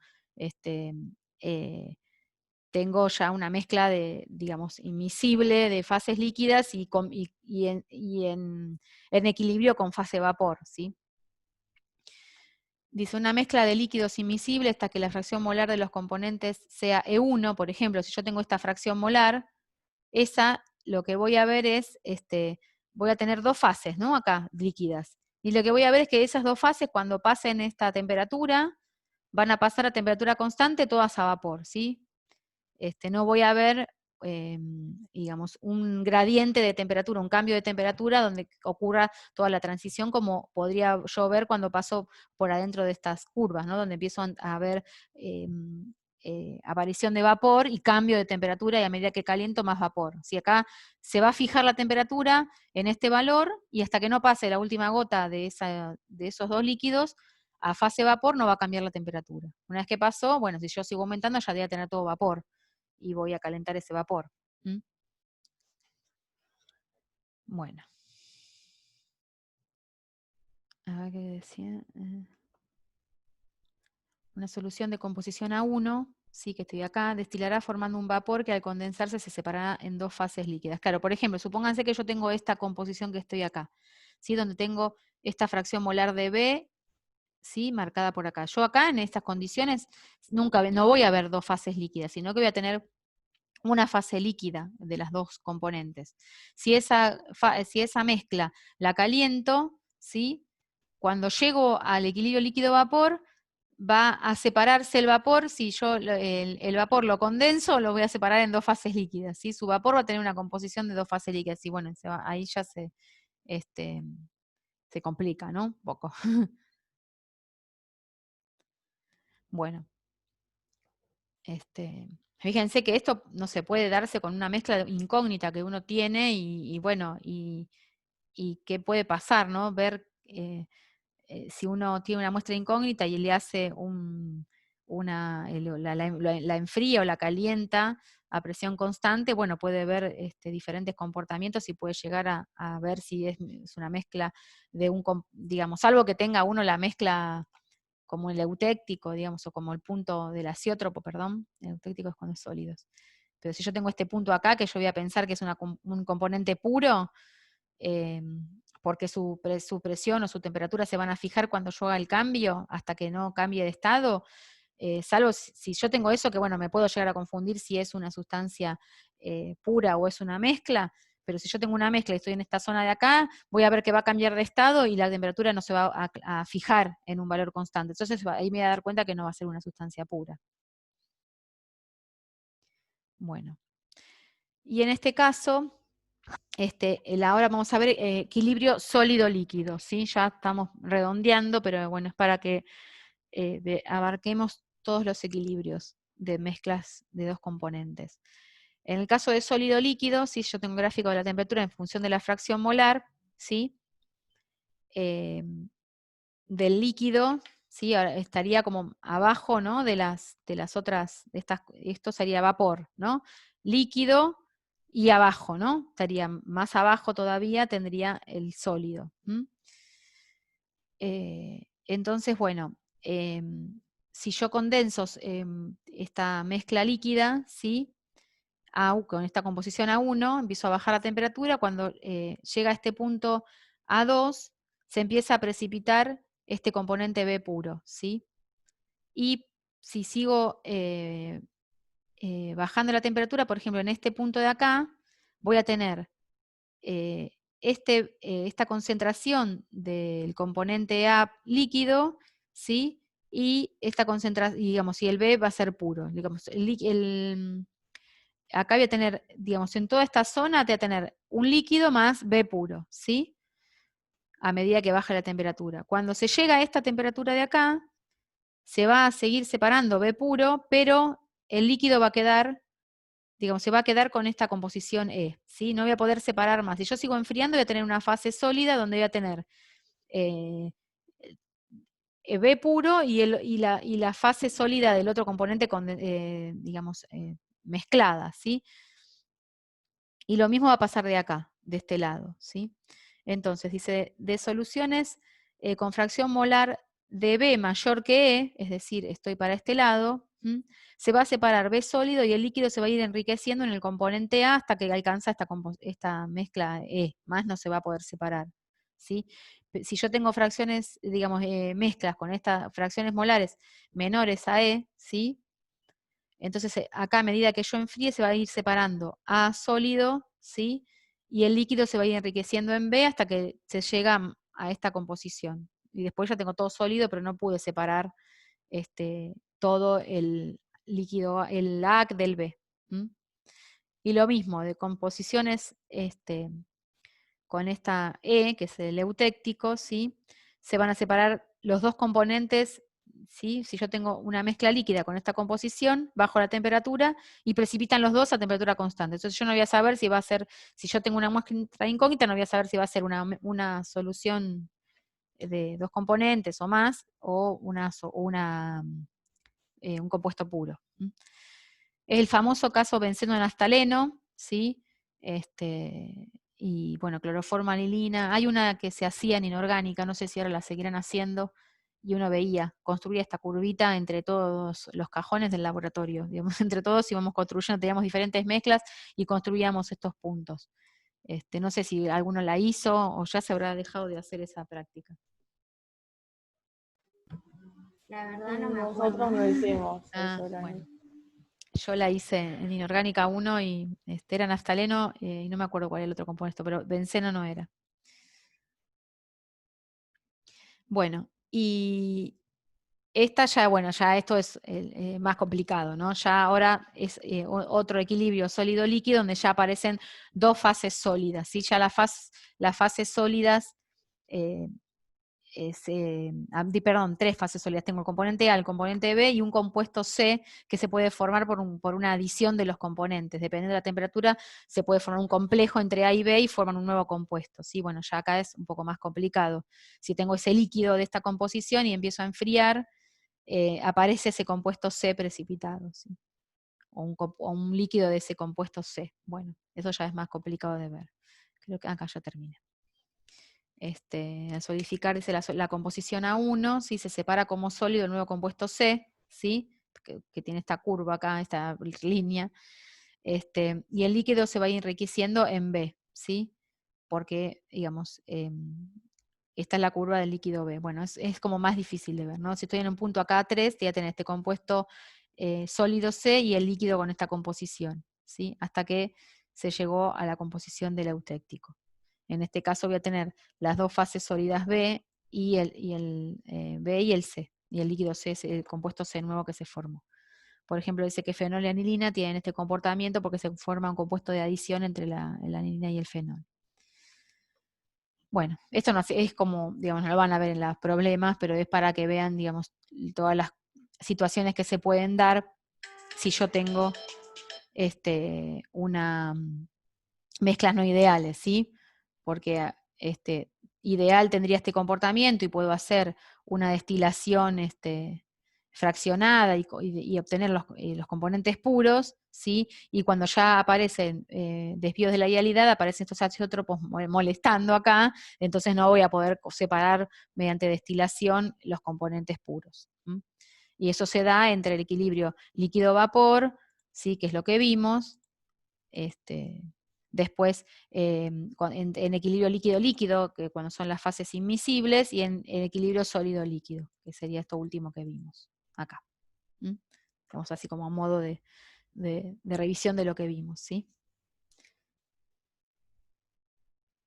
tengo ya una mezcla digamos, inmiscible de fases líquidas y en equilibrio con fase vapor, ¿sí? Dice, una mezcla de líquidos inmiscibles hasta que la fracción molar de los componentes sea E1, por ejemplo, si yo tengo esta fracción molar, lo que voy a ver es, voy a tener 2 fases, ¿no? Acá, líquidas. Y lo que voy a ver es que esas 2 fases, cuando pasen esta temperatura, van a pasar a temperatura constante todas a vapor, ¿sí? No voy a ver digamos, un gradiente de temperatura, un cambio de temperatura donde ocurra toda la transición, como podría yo ver cuando paso por adentro de estas curvas, ¿no? Donde empiezo a ver aparición de vapor y cambio de temperatura, y a medida que caliento más vapor. Si acá se va a fijar la temperatura en este valor, y hasta que no pase la última gota de esos dos líquidos, a fase vapor no va a cambiar la temperatura. Una vez que pasó, bueno, si yo sigo aumentando ya voy a tener todo vapor, y voy a calentar ese vapor. ¿Mm? Bueno. A ver qué decía. Una solución de composición A1, sí, que estoy acá, destilará formando un vapor que al condensarse se separará en dos fases líquidas. Claro, por ejemplo, supónganse que yo tengo esta composición que estoy acá, ¿sí? Donde tengo esta fracción molar de B, ¿sí? Marcada por acá. Yo acá, en estas condiciones, no voy a ver dos fases líquidas, sino que voy a tener una fase líquida de las dos componentes. Si esa mezcla la caliento, ¿sí? Cuando llego al equilibrio líquido-vapor, va a separarse el vapor. Si yo el vapor lo condenso, lo voy a separar en dos fases líquidas, ¿sí? Su vapor va a tener una composición de dos fases líquidas, y bueno, ahí ya se complica, ¿no? Un poco. Bueno, fíjense que esto no se puede darse con una mezcla incógnita que uno tiene, y bueno, y qué puede pasar, ¿no? Ver si uno tiene una muestra incógnita y le hace la enfría o la calienta a presión constante, bueno, puede ver diferentes comportamientos, y puede llegar a ver si es una mezcla de digamos, salvo que tenga uno la mezcla como el eutéctico, digamos, o como el punto del azeótropo, perdón, el eutéctico es cuando es sólidos. Pero si yo tengo este punto acá, que yo voy a pensar que es un componente puro, eh, porque su presión o su temperatura se van a fijar cuando yo haga el cambio, hasta que no cambie de estado, salvo si yo tengo eso, que bueno, me puedo llegar a confundir si es una sustancia pura o es una mezcla. Pero si yo tengo una mezcla y estoy en esta zona de acá, voy a ver que va a cambiar de estado y la temperatura no se va a fijar en un valor constante. Entonces ahí me voy a dar cuenta que no va a ser una sustancia pura. Bueno. Y en este caso, ahora vamos a ver equilibrio sólido-líquido, ¿sí? Ya estamos redondeando, pero bueno, es para que abarquemos todos los equilibrios de mezclas de dos componentes. En el caso de sólido-líquido, si yo tengo un gráfico de la temperatura en función de la fracción molar, ¿sí? Del líquido, ¿sí? Ahora estaría como abajo, ¿no? de las otras, esto sería vapor, ¿no? Líquido y abajo, ¿no? Estaría más abajo todavía, tendría el sólido. Entonces, bueno, si yo condenso esta mezcla líquida, ¿sí? Con esta composición A1, empiezo a bajar la temperatura. Cuando llega a este punto A2, se empieza a precipitar este componente B puro, ¿sí? Y si sigo bajando la temperatura, por ejemplo, en este punto de acá, voy a tener esta concentración del componente A líquido, ¿sí? Y esta concentración, digamos, y el B va a ser puro. Digamos, acá voy a tener, digamos, en toda esta zona voy a tener un líquido más B puro, ¿sí? A medida que baja la temperatura. Cuando se llega a esta temperatura de acá, se va a seguir separando B puro, pero el líquido va a quedar, digamos, se va a quedar con esta composición E, ¿sí? No voy a poder separar más. Si yo sigo enfriando, voy a tener una fase sólida donde voy a tener B puro y la fase sólida del otro componente, digamos, mezclada, ¿sí? Y lo mismo va a pasar de acá, de este lado, ¿sí? Entonces, dice, de soluciones con fracción molar de B mayor que E, es decir, estoy para este lado, se va a separar B sólido y el líquido se va a ir enriqueciendo en el componente A hasta que alcanza esta mezcla E, más no se va a poder separar, ¿sí? Si yo tengo fracciones, digamos, mezclas con estas fracciones molares menores a E, ¿sí? Entonces, acá a medida que yo enfríe se va a ir separando A sólido, ¿sí? Y el líquido se va a ir enriqueciendo en B hasta que se llega a esta composición. Y después ya tengo todo sólido, pero no pude separar todo el líquido, el A del B. Y lo mismo, de composiciones con esta E, que es el eutéctico, ¿sí? Se van a separar los dos componentes, ¿sí? Si yo tengo una mezcla líquida con esta composición, bajo la temperatura, y precipitan los dos a temperatura constante. Entonces yo no voy a saber si va a ser, si yo tengo una muestra incógnita, no voy a saber si va a ser una solución de dos componentes o más, o un compuesto puro. Es el famoso caso benceno-naftaleno, ¿sí? Y bueno, cloroformo, anilina. Hay una que se hacía en inorgánica, no sé si ahora la seguirán haciendo, y uno veía, construía esta curvita entre todos los cajones del laboratorio. Digamos, entre todos íbamos construyendo, teníamos diferentes mezclas y construíamos estos puntos. No sé si alguno la hizo o ya se habrá dejado de hacer esa práctica. La verdad no me Nosotros acuerdo. no hicimos Ah, eso, bueno. Yo la hice en inorgánica 1 y era naftaleno y no me acuerdo cuál era el otro compuesto, pero benceno no era. Bueno, y esta ya, bueno, ya esto es más complicado, ¿no? Ya ahora es otro equilibrio sólido-líquido donde ya aparecen dos fases sólidas, ¿sí? Ya las fases sólidas perdón, tres fases sólidas. Tengo el componente A, el componente B y un compuesto C que se puede formar por una adición de los componentes. Dependiendo de la temperatura, se puede formar un complejo entre A y B y forman un nuevo compuesto. ¿Sí? Bueno, ya acá es un poco más complicado. Si tengo ese líquido de esta composición y empiezo a enfriar, aparece ese compuesto C precipitado. ¿Sí? O un líquido de ese compuesto C. Bueno, eso ya es más complicado de ver. Creo que acá ya terminé. Al solidificar dice la composición A1, ¿sí? Se separa como sólido el nuevo compuesto C, ¿sí? que tiene esta curva acá, esta línea, y el líquido se va enriqueciendo en B, ¿sí? Porque, digamos, esta es la curva del líquido B. Bueno, es como más difícil de ver, ¿no? Si estoy en un punto acá 3, voy a tener este compuesto sólido C y el líquido con esta composición, ¿sí? Hasta que se llegó a la composición del eutéctico. En este caso voy a tener las dos fases sólidas B y el B y el C, y el líquido C es el compuesto C nuevo que se formó. Por ejemplo, dice que fenol y anilina tienen este comportamiento porque se forma un compuesto de adición entre la anilina y el fenol. Bueno, esto no es como, digamos, no lo van a ver en los problemas, pero es para que vean, digamos, todas las situaciones que se pueden dar si yo tengo mezclas no ideales, ¿sí? Porque ideal tendría este comportamiento y puedo hacer una destilación fraccionada y obtener los componentes puros, ¿sí? Y cuando ya aparecen desvíos de la idealidad, aparecen estos azeótropos molestando acá, entonces no voy a poder separar mediante destilación los componentes puros. ¿Sí? Y eso se da entre el equilibrio líquido-vapor, ¿sí? Que es lo que vimos, después en equilibrio líquido-líquido, que cuando son las fases inmiscibles, y en equilibrio sólido-líquido, que sería esto último que vimos acá. Vamos así como a modo de revisión de lo que vimos, ¿sí?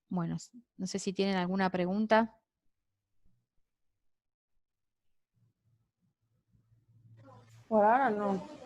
Bueno, no sé si tienen alguna pregunta. Por ahora no.